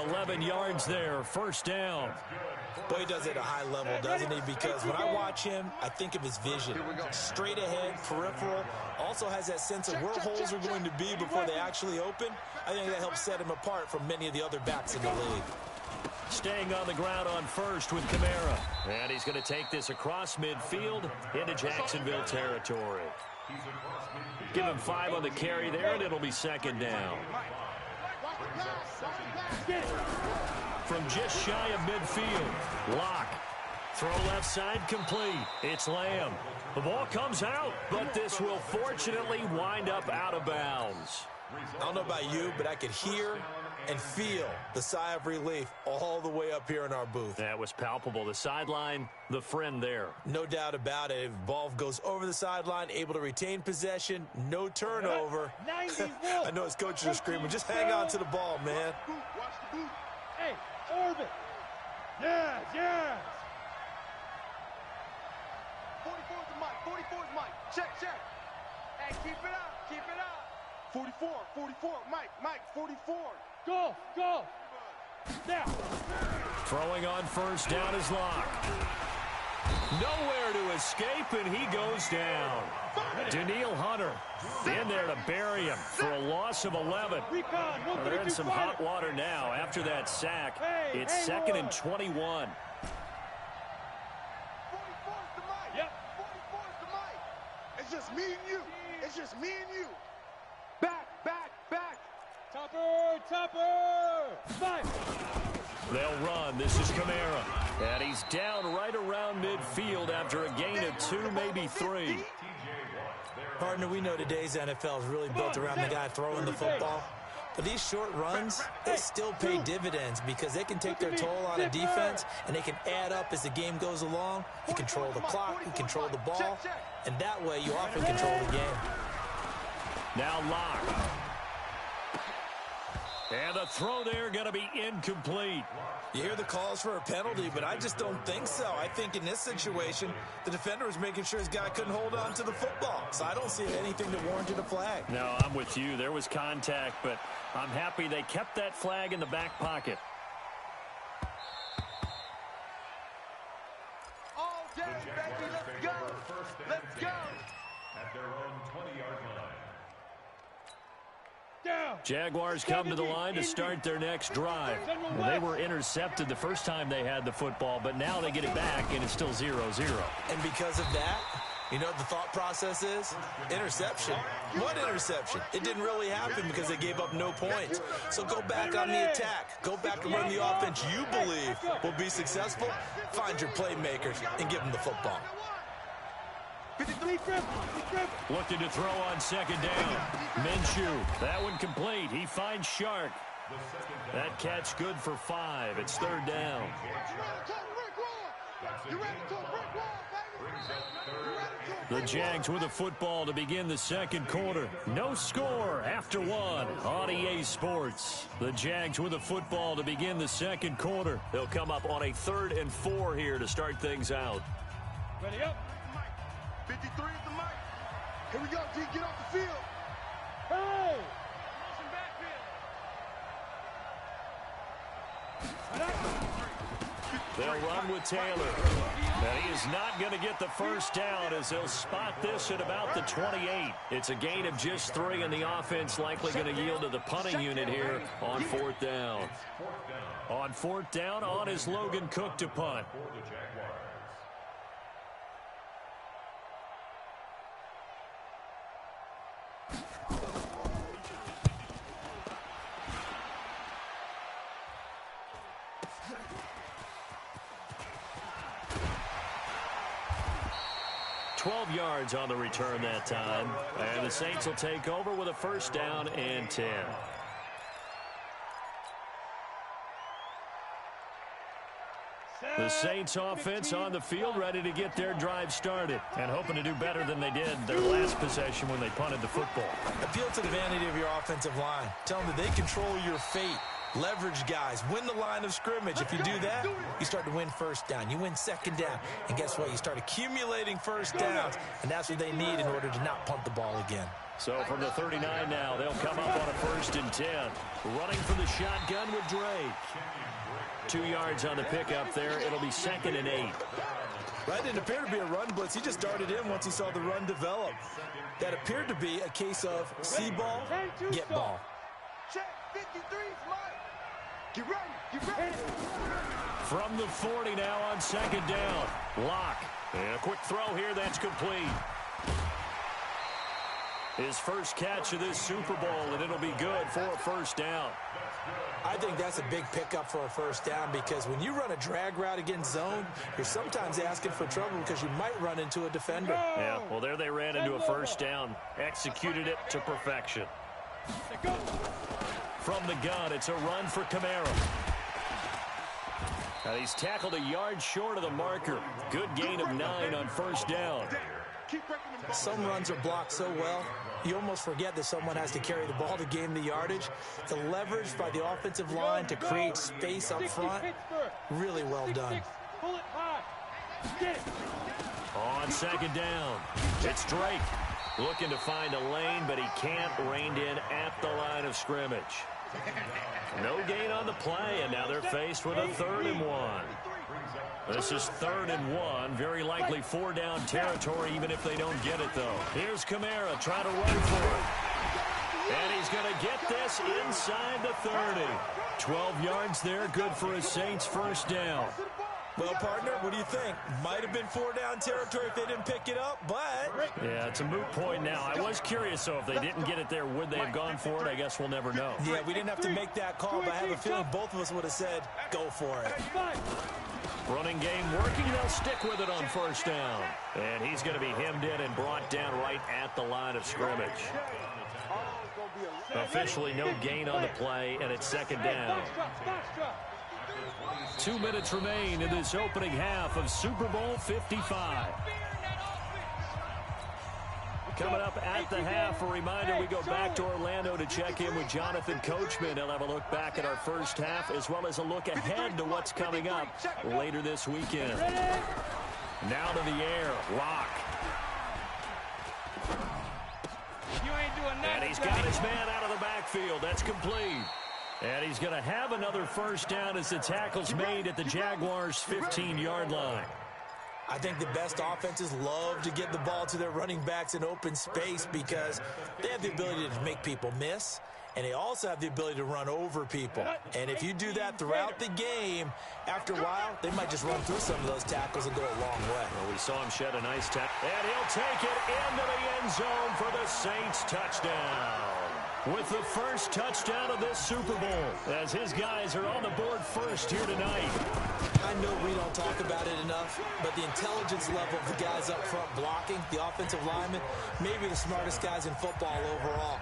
11 yards there, first down. Boy, he does it at a high level, doesn't he? Because when I watch him, I think of his vision. Straight ahead, peripheral. Also has that sense of where holes are going to be before they actually open. I think that helps set him apart from many of the other backs in the league. Staying on the ground on first with Kamara. And he's going to take this across midfield into Jacksonville territory. Give him 5 on the carry there, and it'll be second down. From just shy of midfield, Locke. Throw left side complete. It's Lamb. The ball comes out, but this will fortunately wind up out of bounds. I don't know about you, but I could hear and feel the sigh of relief all the way up here in our booth. That was palpable. The sideline, the friend there. No doubt about it. If the ball goes over the sideline, able to retain possession, no turnover. I know his coaches are screaming, just hang on to the ball, man. Watch the boot. Hey, orbit. Yes, yes. 44's the mic. 44's mic. Check, check. Hey, keep it up. Keep it up. 44. Mike, 44. Go. Now. Throwing on first down is Locke. Nowhere to escape, and he goes down. Daniil Hunter in there to bury him for a loss of 11. They're in some hot water now after that sack. It's second and 21. 44's the mic. Yep. 44's the mic. It's just me and you. It's just me and you. Back. Topper. 5. They'll run. This is Kamara. And he's down right around midfield after a gain of 2, maybe 3. Partner, we know today's NFL is really built around the guy throwing the football. But these short runs, they still pay dividends because they can take their toll on a defense, and they can add up as the game goes along. You control the clock, you control the ball, and that way you often control the game. Now Locke. And the throw there going to be incomplete. You hear the calls for a penalty, but I just don't think so. I think in this situation, the defender was making sure his guy couldn't hold on to the football. So I don't see anything that warranted a flag. No, I'm with you. There was contact, but I'm happy they kept that flag in the back pocket. All day, baby. Let's go. Let's go. At their own 20-yard line. Jaguars come to the line to start their next drive. They were intercepted the first time they had the football, but now they get it back, and it's still 0-0. And because of that, you know what the thought process is? Interception. What interception? It didn't really happen because they gave up no points. So go back on the attack. Go back and run the offense you believe will be successful. Find your playmakers and give them the football. Looking to throw on second down. Minshew, that one complete. He finds Shark. That catch good for 5. It's third down. The Jags with the football to begin the second quarter. No score after 1 on EA Sports. The Jags with the football to begin the second quarter. They'll come up on a 3rd and 4 here to start things out. Ready up. 53 is the mic. Here we go, G. Get off the field. Hey! They'll run with Taylor. And he is not going to get the first down as they'll spot this at about the 28. It's a gain of just 3, and the offense likely going to yield to the punting unit here on 4th down. On 4th down, on is Logan Cook to punt. 12 yards on the return that time. And the Saints will take over with a first down and 10. The Saints offense on the field ready to get their drive started and hoping to do better than they did their last possession when they punted the football. Appeal to the vanity of your offensive line. Tell them that they control your fate. Leverage guys. Win the line of scrimmage. If you do that, you start to win first down. You win second down. And guess what? You start accumulating first downs. And that's what they need in order to not punt the ball again. So from the 39 now, they'll come up on a 1st and 10. Running for the shotgun with Drake. 2 yards on the pickup there. It'll be 2nd and 8. That didn't appear to be a run blitz. He just darted in once he saw the run develop. That appeared to be a case of see ball, get ball. Check 53's Mike. Get ready. From the 40 now on 2nd down. Lock. And a quick throw here that's complete. His first catch of this Super Bowl, and it'll be good for a 1st down. I think that's a big pickup for a 1st down because when you run a drag route against zone, you're sometimes asking for trouble because you might run into a defender. Yeah, well, there they ran into a 1st down. Executed it to perfection. From the gun, it's a run for Kamara. Now he's tackled a yard short of the marker. Good gain of 9 on 1st down. Some runs are blocked so well, you almost forget that someone has to carry the ball to gain the yardage. The leverage by the offensive line to create space up front, really well done. On 2nd down, it's Drake. Looking to find a lane, but he can't. Reined in at the line of scrimmage. No gain on the play, and now they're faced with a 3rd and 1. This is 3rd and 1. Very likely 4-down territory, even if they don't get it, though. Here's Kamara trying to run for it. And he's going to get this inside the 30. 12 yards there, good for a Saints 1st down. Well, partner, what do you think? Might have been 4-down territory if they didn't pick it up, but... Yeah, it's a moot point now. I was curious, so if they didn't get it there, would they have gone for it? I guess we'll never know. Yeah, we didn't have to make that call, but I have a feeling both of us would have said, go for it. Running game working. They'll stick with it on 1st down. And he's going to be hemmed in and brought down right at the line of scrimmage. Officially no gain on the play, and it's 2nd down. 2 minutes remain in this opening half of Super Bowl 55. Coming up at the half, a reminder, we go back to Orlando to check in with Jonathan Coachman. He'll have a look back at our first half as well as a look ahead to what's coming up later this weekend. Now to the air, Lock. And he's got his man out of the backfield. That's complete. And he's going to have another 1st down as the tackle's made at the Jaguars' 15-yard line. I think the best offenses love to get the ball to their running backs in open space because they have the ability to make people miss, and they also have the ability to run over people. And if you do that throughout the game, after a while, they might just run through some of those tackles and go a long way. Well, we saw him shed a nice tackle, and he'll take it into the end zone for the Saints touchdown. With the first touchdown of this Super Bowl, as his guys are on the board first here tonight. I know we don't talk about it enough, but the intelligence level of the guys up front blocking, the offensive linemen, maybe the smartest guys in football overall.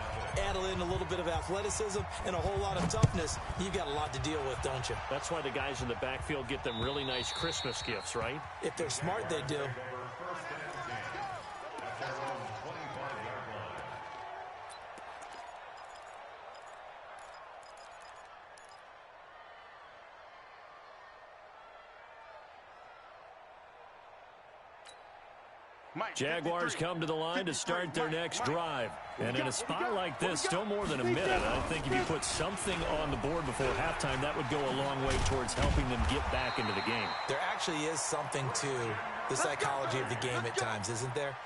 Add in a little bit of athleticism and a whole lot of toughness, you've got a lot to deal with, don't you? That's why the guys in the backfield get them really nice Christmas gifts, right? If they're smart, they do. Jaguars come to the line to start their next drive. And in a spot like this, still more than a minute, I think if you put something on the board before halftime, that would go a long way towards helping them get back into the game. There actually is something to the psychology of the game at times, isn't there?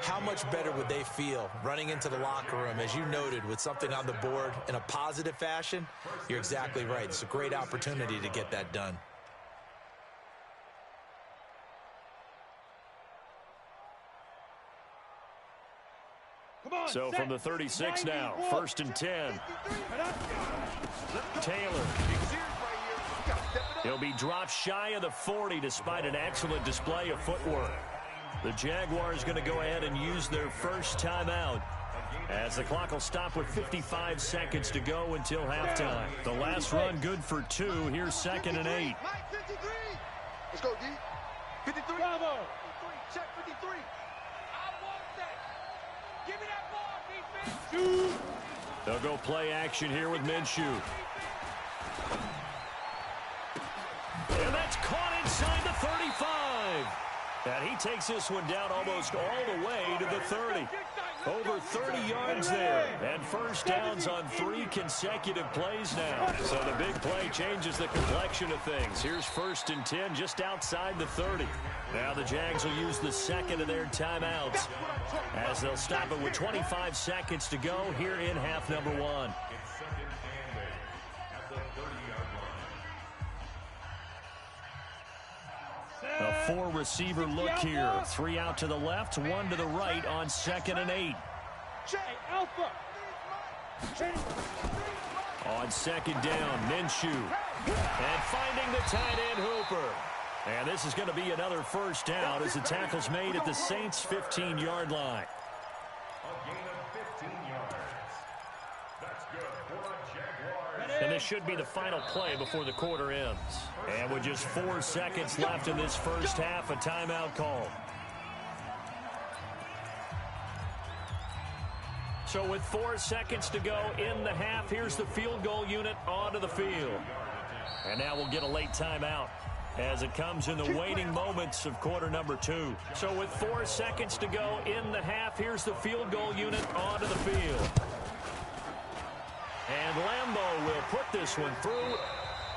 How much better would they feel running into the locker room, as you noted, with something on the board in a positive fashion? You're exactly right. It's a great opportunity to get that done. So from the 36 now, 1st and 10. Taylor. He'll be dropped shy of the 40 despite an excellent display of footwork. The Jaguars going to go ahead and use their first timeout as the clock will stop with 55 seconds to go until halftime. The last run good for 2. Here's 2nd and 8. Let's go, D. 53. Bravo. Check 53. Give me that ball, defense. They'll go play action here with Minshew. And he takes this one down almost all the way to the 30. Over 30 yards there. And first downs on 3 consecutive plays now. So the big play changes the complexion of things. Here's 1st and 10 just outside the 30. Now the Jags will use the second of their timeouts as they'll stop it with 25 seconds to go here in half number 1. It's 2nd and 8 at the 30-yard line. A 4-receiver look here. 3 out to the left, 1 to the right on 2nd and 8. Alpha. On 2nd down, Minshew. And finding the tight end Hooper. And this is going to be another first down as the tackle's made at the Saints' 15-yard line. A gain of 15 yards. That's good for a Jaguar. And this should be the final play before the quarter ends. And with just 4 seconds left in this first half, a timeout call. So with 4 seconds to go in the half, here's the field goal unit onto the field. And now we'll get a late timeout as it comes in the waning moments of quarter number 2. So with 4 seconds to go in the half, here's the field goal unit onto the field. And Lambeau will put this one through.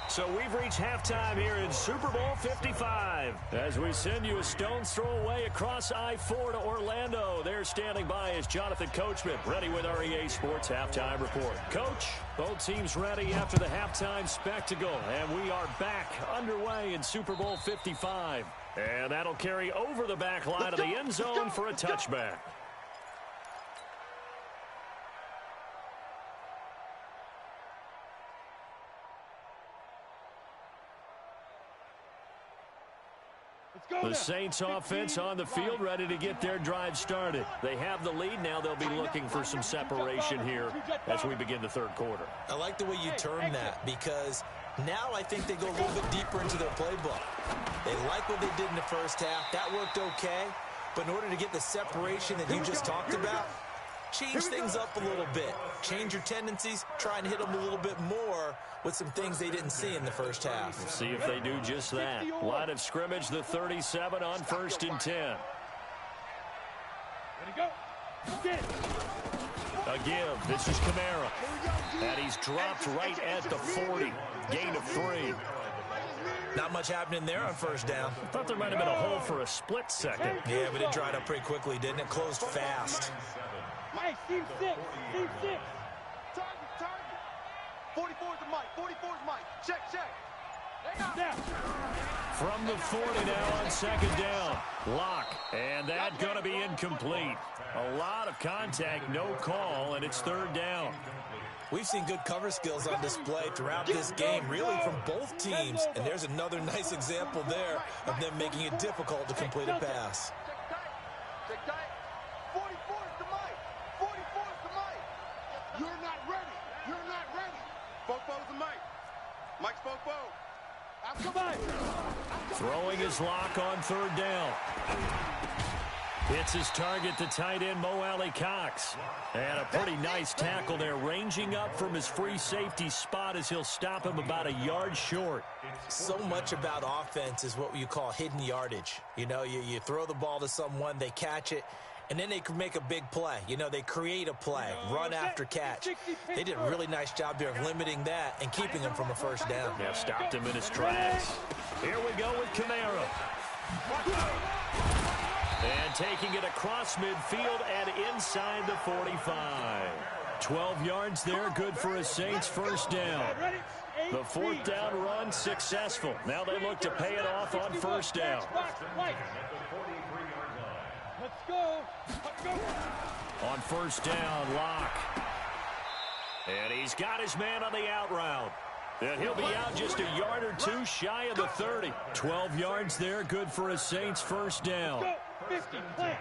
So we've reached halftime here in Super Bowl 55. As we send you a stone's throw away across I-4 to Orlando. There standing by is Jonathan Coachman, ready with our EA Sports Halftime Report. Coach, both teams ready after the halftime spectacle. And we are back underway in Super Bowl 55. And that'll carry over the back line of the end zone for a touchback. The Saints offense on the field, ready to get their drive started. They have the lead. Now they'll be looking for some separation here as we begin the third quarter. I like the way you term that, because now I think they go a little bit deeper into their playbook. They like what they did in the first half. That worked okay. But in order to get the separation that you just talked about, change things up a little bit. Change your tendencies. Try and hit them a little bit more with some things they didn't see in the first half. We'll see if they do just that. Line of scrimmage, the 37 on 1st and 10. Ready, go. A give. This is Kamara. And he's dropped right at the 40. Gain of 3. Not much happening there on first down. I thought there might have been a hole for a split second. Yeah, but it dried up pretty quickly, didn't it? Closed fast. Hey, team 6. Team 6. Target. 44 is the mic. 44 is Mike. Check. From the 40 now on 2nd down. Lock. And that's going to be incomplete. A lot of contact, no call, and it's 3rd down. We've seen good cover skills on display throughout this game, really from both teams. And there's another nice example there of them making it difficult to complete a pass. Check tight. 44 is the mic. 44 is the mic. You're not ready. Fofo's the mic. Mike's Fofo. Throwing his lock on 3rd down. Hits his target, the tight end, Mo Alley Cox. And a pretty nice tackle there, ranging up from his free safety spot as he'll stop him about a yard short. So much about offense is what you call hidden yardage. You know, you throw the ball to someone, they catch it, and then they can make a big play. You know, they create a play, run after catch. They did a really nice job there of limiting that and keeping him from a first down. Yeah, stopped him in his tracks. Here we go with Kamara. And taking it across midfield and inside the 45. 12 yards there, good for a Saints first down. The 4th down run successful. Now they look to pay it off on 1st down. Let's go. On 1st down, Lock. And he's got his man on the out route. And he'll be out just a yard or 2 shy of the 30. 12 yards there, good for a Saints first down. 50, play.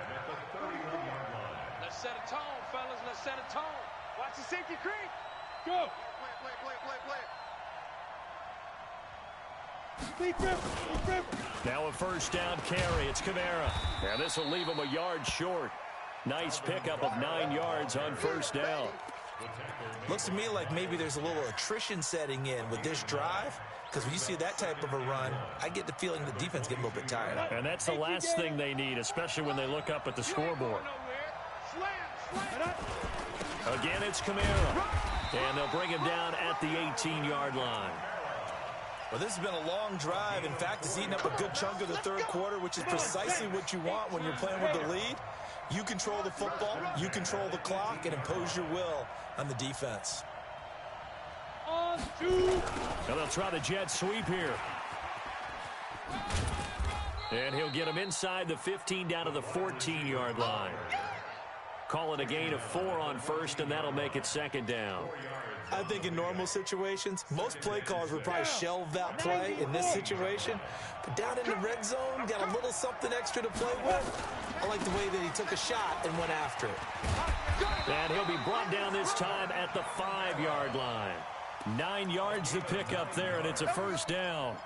Let's set a tone, fellas. Let's set a tone. Watch the safety creep. Go. Play. Deep river. Now a 1st down carry. It's Kamara. And this will leave him a yard short. Nice pickup of 9 yards on 1st down. Looks to me like maybe there's a little attrition setting in with this drive, because when you see that type of a run, I get the feeling the defense get a little bit tired. And that's the last thing they need, especially when they look up at the scoreboard. Again, it's Kamara. And they'll bring him down at the 18-yard line. Well, this has been a long drive. In fact, it's eaten up a good chunk of the third quarter, which is precisely what you want when you're playing with the lead. You control the football, you control the clock, and impose your will on the defense. Now they'll try the jet sweep here. And he'll get him inside the 15 down to the 14-yard line. Call it a gain of 4 on first, and that'll make it second down. I think in normal situations, most play callers would probably shelve that play in this situation. But down in the red zone, got a little something extra to play with. I like the way that he took a shot and went after it. And he'll be brought down this time at the 5-yard line. 9 yards to pick up there, and it's a first down.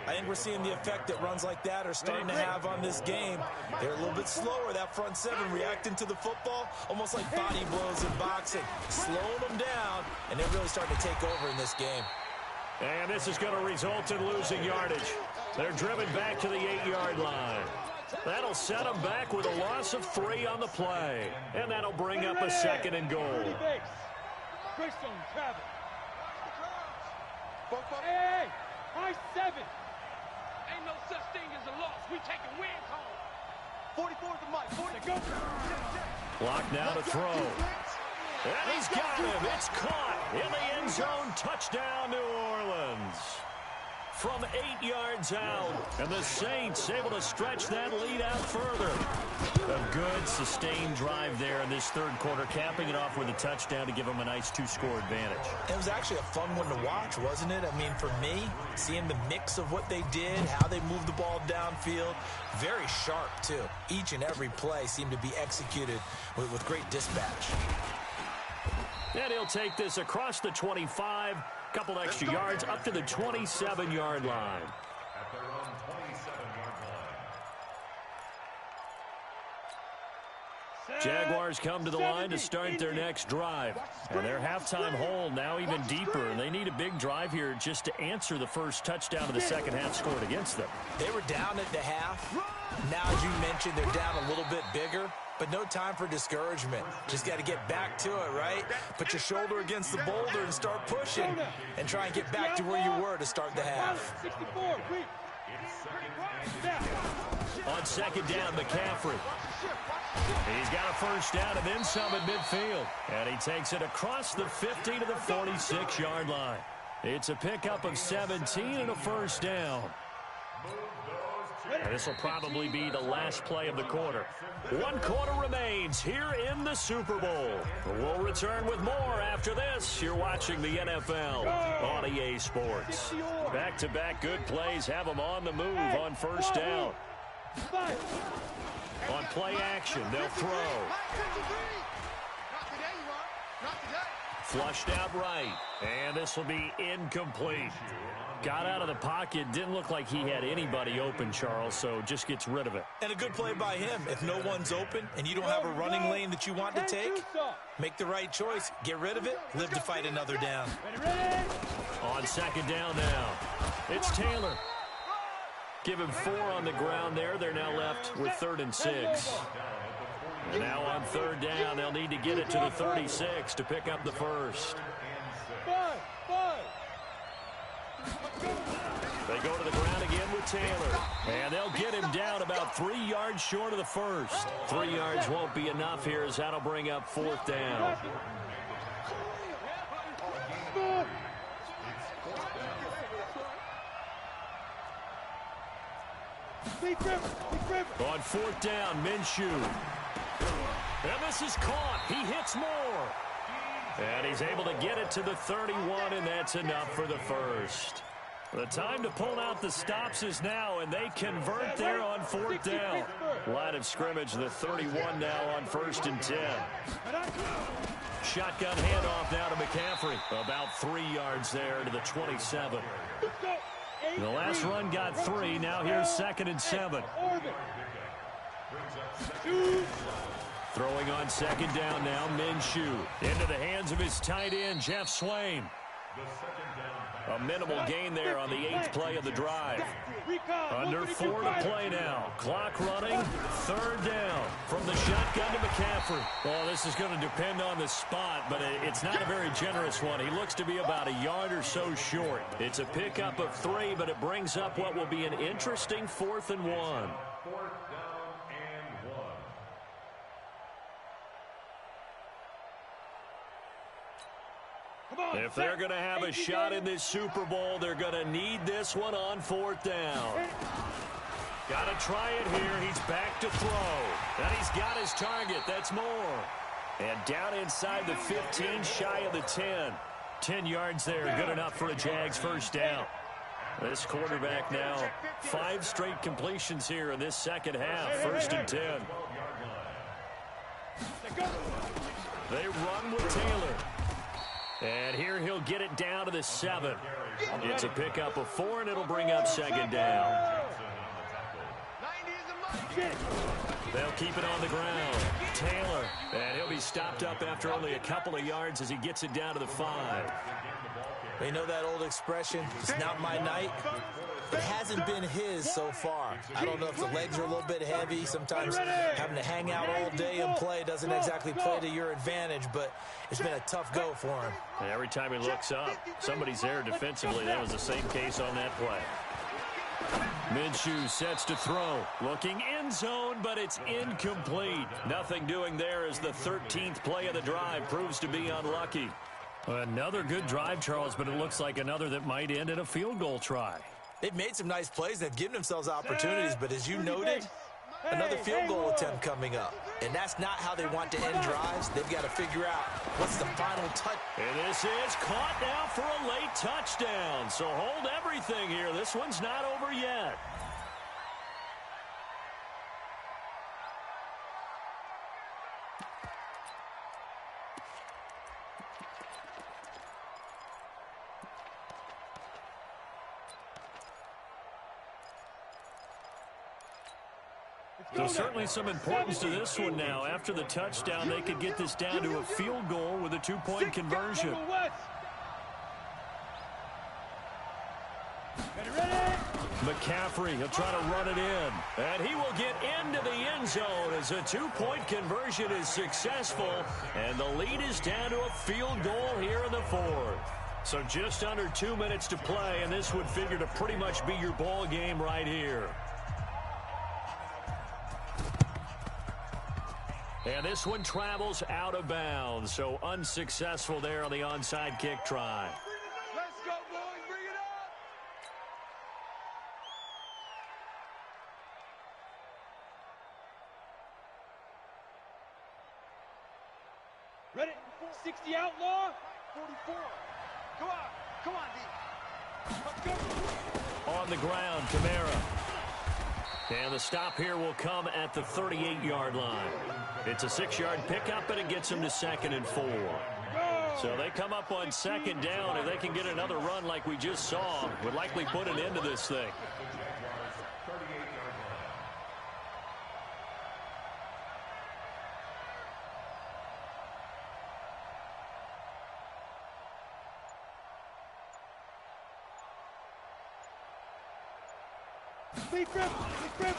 I think we're seeing the effect that runs like that are starting to have on this game. They're a little bit slower, that front seven, reacting to the football, almost like body blows in boxing, slowing them down, and they're really starting to take over in this game. And this is going to result in losing yardage. They're driven back to the 8-yard line. That'll set them back with a loss of 3 on the play. And that'll bring up a second and goal. Hey, high 7. Ain't no such thing as a loss. We taking wins home. 44 is the mic. 40 go. Clock now to throw. And he's got him. It's caught in the end zone. Touchdown, New Orleans. From 8 yards out. And the Saints able to stretch that lead out further. A good, sustained drive there in this third quarter, capping it off with a touchdown to give them a nice 2-score advantage. It was actually a fun one to watch, wasn't it? I mean, for me, seeing the mix of what they did, how they moved the ball downfield, very sharp, too. Each and every play seemed to be executed with great dispatch. And he'll take this across the 25, couple extra yards up to the 27-yard line. At their own 27-yard line. Jaguars come to the line to start their next drive. And their halftime hole now even deeper. And they need a big drive here just to answer the first touchdown of the second half scored against them. They were down at the half. Now, as you mentioned, they're down a little bit bigger. But no time for discouragement. Just got to get back to it, right? Put your shoulder against the boulder and start pushing. And try and get back to where you were to start the half. On second down, McCaffrey. He's got a first down and then some at midfield. And he takes it across the 50 to the 46-yard line. It's a pickup of 17 and a first down. And this will probably be the last play of the quarter. 1 quarter remains here in the Super Bowl. We'll return with more after this. You're watching the NFL on EA Sports. Back-to-back good plays have them on the move on first down. On play action, they'll throw. Flushed out right. And this will be incomplete. Got out of the pocket. Didn't look like he had anybody open, Charles, so just gets rid of it. And a good play by him. If no one's open and you don't have a running lane that you want to take, make the right choice. Get rid of it. Live to fight another down. On second down now, it's Taylor. Give him 4 on the ground there. They're now left with 3rd and 6. And now on third down, they'll need to get it to the 36 to pick up the first. They go to the ground again with Taylor. And they'll get him down about 3 yards short of the first. 3 yards won't be enough here as that'll bring up 4th down. On 4th down, Minshew. And this is caught. He hits more. And he's able to get it to the 31, and that's enough for the first. The time to pull out the stops is now, and they convert there on 4th down. Line of scrimmage, the 31 now on 1st and 10. Shotgun handoff now to McCaffrey. About 3 yards there to the 27. The last run got 3. Now here's 2nd and 7. Throwing on second down now, Minshew. Into the hands of his tight end, Jeff Swain. A minimal gain there on the 8th play of the drive. Under 4 to play now. Clock running. Third down from the shotgun to McCaffrey. Well, this is going to depend on the spot, but it's not a very generous one. He looks to be about a yard or so short. It's a pickup of 3, but it brings up what will be an interesting 4th and 1. 4th down and 1. If they're going to have a shot in this Super Bowl, they're going to need this one on 4th down. Got to try it here. He's back to throw. And he's got his target. That's more. And down inside the 15, shy of the 10. 10 yards there. Good enough for a Jags first down. This quarterback now, 5 straight completions here in this second half. 1st and 10. They run with Taylor. And here he'll get it down to the 7. It's a pickup of 4, and it'll bring up second down. They'll keep it on the ground. Taylor, and he'll be stopped up after only a couple of yards as he gets it down to the 5. You know that old expression, it's not my night? It hasn't been his so far. I don't know if the legs are a little bit heavy. Sometimes having to hang out all day and play doesn't exactly play to your advantage, but it's been a tough go for him. And every time he looks up, somebody's there defensively. That was the same case on that play. Minshew sets to throw. Looking end zone, but it's incomplete. Nothing doing there as the 13th play of the drive proves to be unlucky. Another good drive, Charles, but it looks like another that might end in a field goal try. They've made some nice plays. They've given themselves opportunities, but as you noted, another field goal attempt coming up. And that's not how they want to end drives. They've got to figure out what's the final touch. And this is caught now for a late touchdown. So hold everything here. This one's not over yet. There's certainly some importance to this one now. After the touchdown, they could get this down to a field goal with a 2-point conversion. McCaffrey, he'll try to run it in. And he will get into the end zone as a 2-point conversion is successful. And the lead is down to a field goal here in the 4th. So just under 2 minutes to play, and this would figure to pretty much be your ball game right here. And this one travels out of bounds, so unsuccessful there on the onside kick try. Let's go, boys. Bring it up. Ready? 60 outlaw. 44. Come on, D. Let's go. On the ground, Kamara. And the stop here will come at the 38-yard line. It's a 6-yard pickup, and it gets them to 2nd and 4. So they come up on second down. If they can get another run like we just saw, would likely put an end to this thing.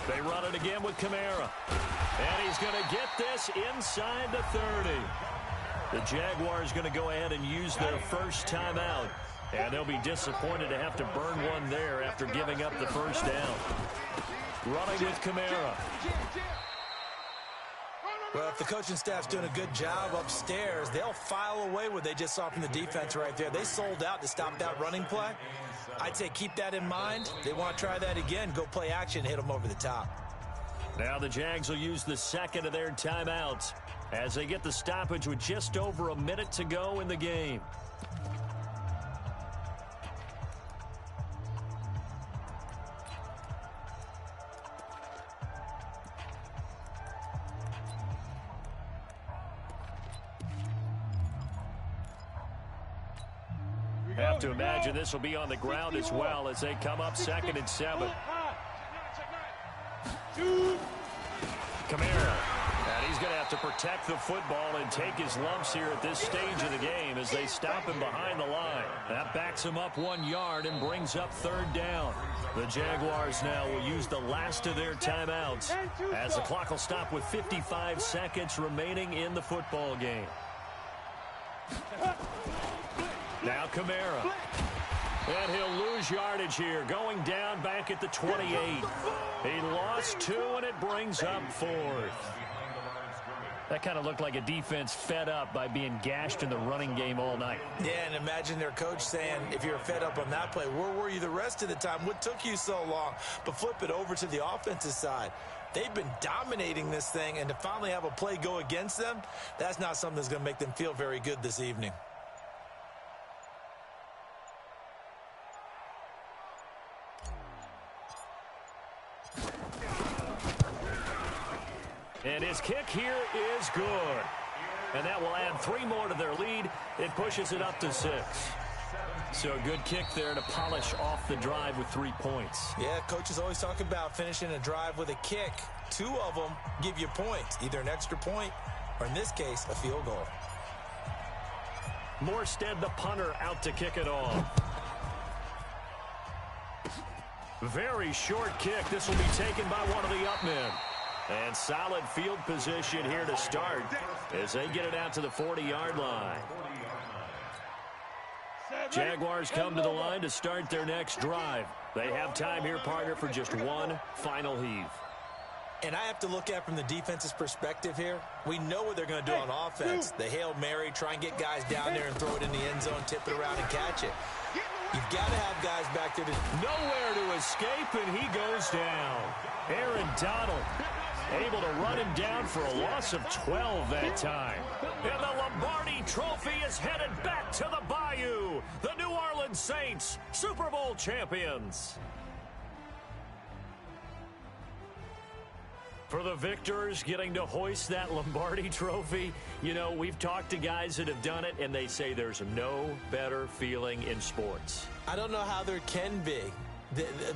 They run it again with Kamara. And he's going to get this inside the 30. The Jaguars going to go ahead and use their first timeout. And they'll be disappointed to have to burn one there after giving up the first down. Running with Kamara. Well, if the coaching staff's doing a good job upstairs, they'll file away what they just saw from the defense right there. They sold out to stop that running play. I'd say keep that in mind. They want to try that again. Go play action, hit them over the top. Now the Jags will use the second of their timeouts as they get the stoppage with just over a minute to go in the game. Have to imagine this will be on the ground as well as they come up 2nd and 7. Kamara, and he's going to have to protect the football and take his lumps here at this stage of the game as they stop him behind the line. That backs him up 1 yard and brings up third down. The Jaguars now will use the last of their timeouts as the clock will stop with 55 seconds remaining in the football game. Now Kamara. And he'll lose yardage here, going down back at the 28. He lost 2, and it brings up 4th. That kind of looked like a defense fed up by being gashed in the running game all night. Yeah, and imagine their coach saying, if you're fed up on that play, where were you the rest of the time? What took you so long? But flip it over to the offensive side. They've been dominating this thing, and to finally have a play go against them, that's not something that's going to make them feel very good this evening. And his kick here is good. And that will add 3 more to their lead. It pushes it up to 6. So a good kick there to polish off the drive with 3 points. Yeah, coaches always talk about finishing a drive with a kick. 2 of them give you points, either an extra point or, in this case, a field goal. Morstead, the punter, out to kick it off. Very short kick. This will be taken by one of the up men. And solid field position here to start as they get it out to the 40-yard line. Jaguars come to the line to start their next drive. They have time here, partner, for just one final heave. And I have to look at it from the defense's perspective here. We know what they're going to do on offense. The Hail Mary, try and get guys down there and throw it in the end zone, tip it around and catch it. You've got to have guys back there to... Nowhere to escape, and he goes down. Aaron Donald able to run him down for a loss of 12 that time. And the Lombardi Trophy is headed back to the Bayou. The New Orleans Saints, Super Bowl champions. For the victors getting to hoist that Lombardi Trophy, you know, we've talked to guys that have done it, and they say there's no better feeling in sports. I don't know how there can be.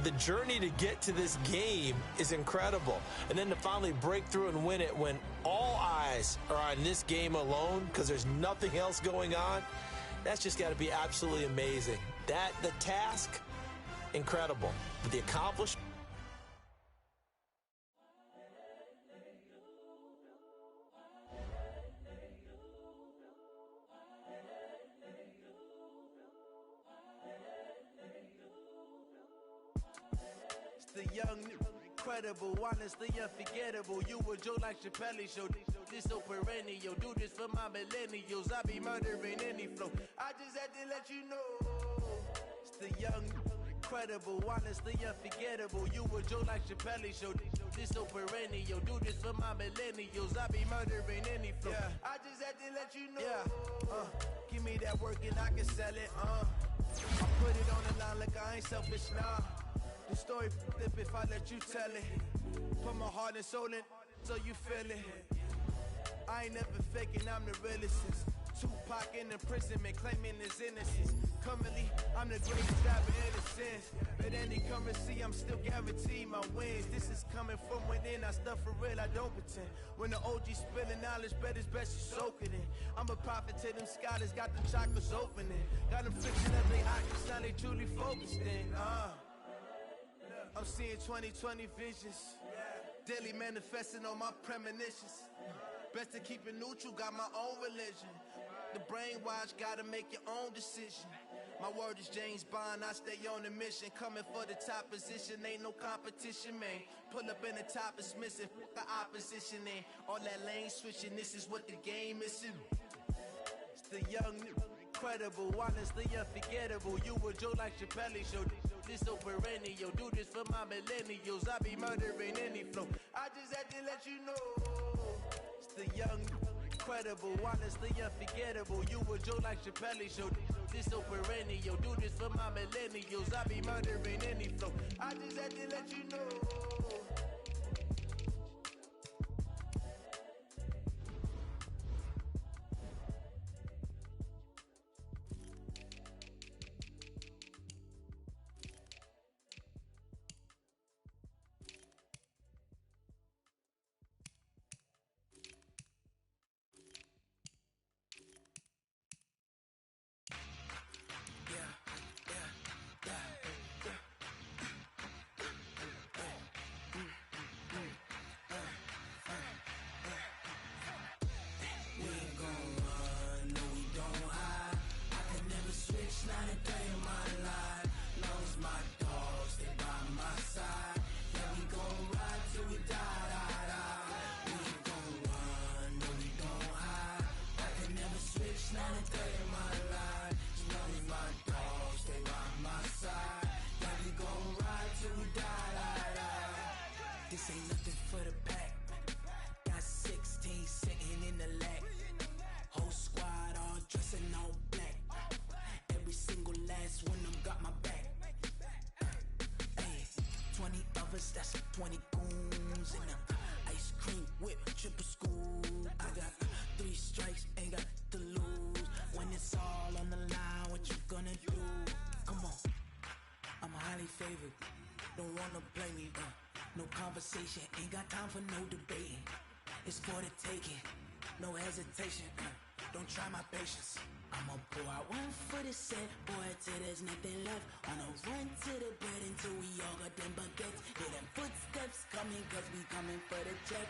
The journey to get to this game is incredible. And then to finally break through and win it when all eyes are on this game alone because there's nothing else going on, that's just got to be absolutely amazing. The task, incredible. But the accomplishment, The young, incredible, honestly unforgettable. You a Joe like Chappelle show. This so perennial. Do this for my millennials. I be murdering any flow. I just had to let you know. It's the young, incredible, honestly unforgettable. You a Joe like Chappelle show. This so perennial. Do this for my millennials. I be murdering any flow. Yeah. I just had to let you know. Yeah. Give me that work and I can sell it. I put it on the line like I ain't selfish, nah. The story flip if I let you tell it. Put my heart and soul in so you feel it. I ain't never faking, I'm the realest. Tupac in imprisonment, claiming his innocence. Currently, I'm the greatest rapper in a sense. But any currency, I'm still guaranteed my wins. This is coming from within, I stuff for real, I don't pretend. When the OG spilling knowledge, bet it's best you soak it in. I'm a prophet to them scholars, got them chakras opening. Got them fixing up they eyes, now they truly focused in. I'm seeing 2020 visions. Daily manifesting on my premonitions. Best to keep it neutral, got my own religion. The brainwash, gotta make your own decision. My word is James Bond, I stay on a mission. Coming for the top position, ain't no competition, man. Pull up in the top, it's missing, the opposition ain't. All that lane switching, this is what the game is. It's the young, incredible, honestly unforgettable. You a Joe like Chappelle show. This so perennial. Do this for my millennials. I be murdering any flow. I just had to let you know. It's the young, incredible, honestly unforgettable. You a Joe like Chappelle show. This so perennial. Do this for my millennials. I be murdering any flow. I just had to let you know. Ice, that's 20 goons. And ice cream whip, triple scoop. I got 3 strikes, ain't got to lose. When it's all on the line, what you gonna do? Come on, I'm highly favored. Don't wanna play me, no conversation, ain't got time for no debating. It's for the taking, no hesitation, don't try my patience. I'ma pour out one for the set, boy, till there's nothing left. On a run to the bed until we all got them baguettes. Hear them footsteps coming, cause we coming for the check.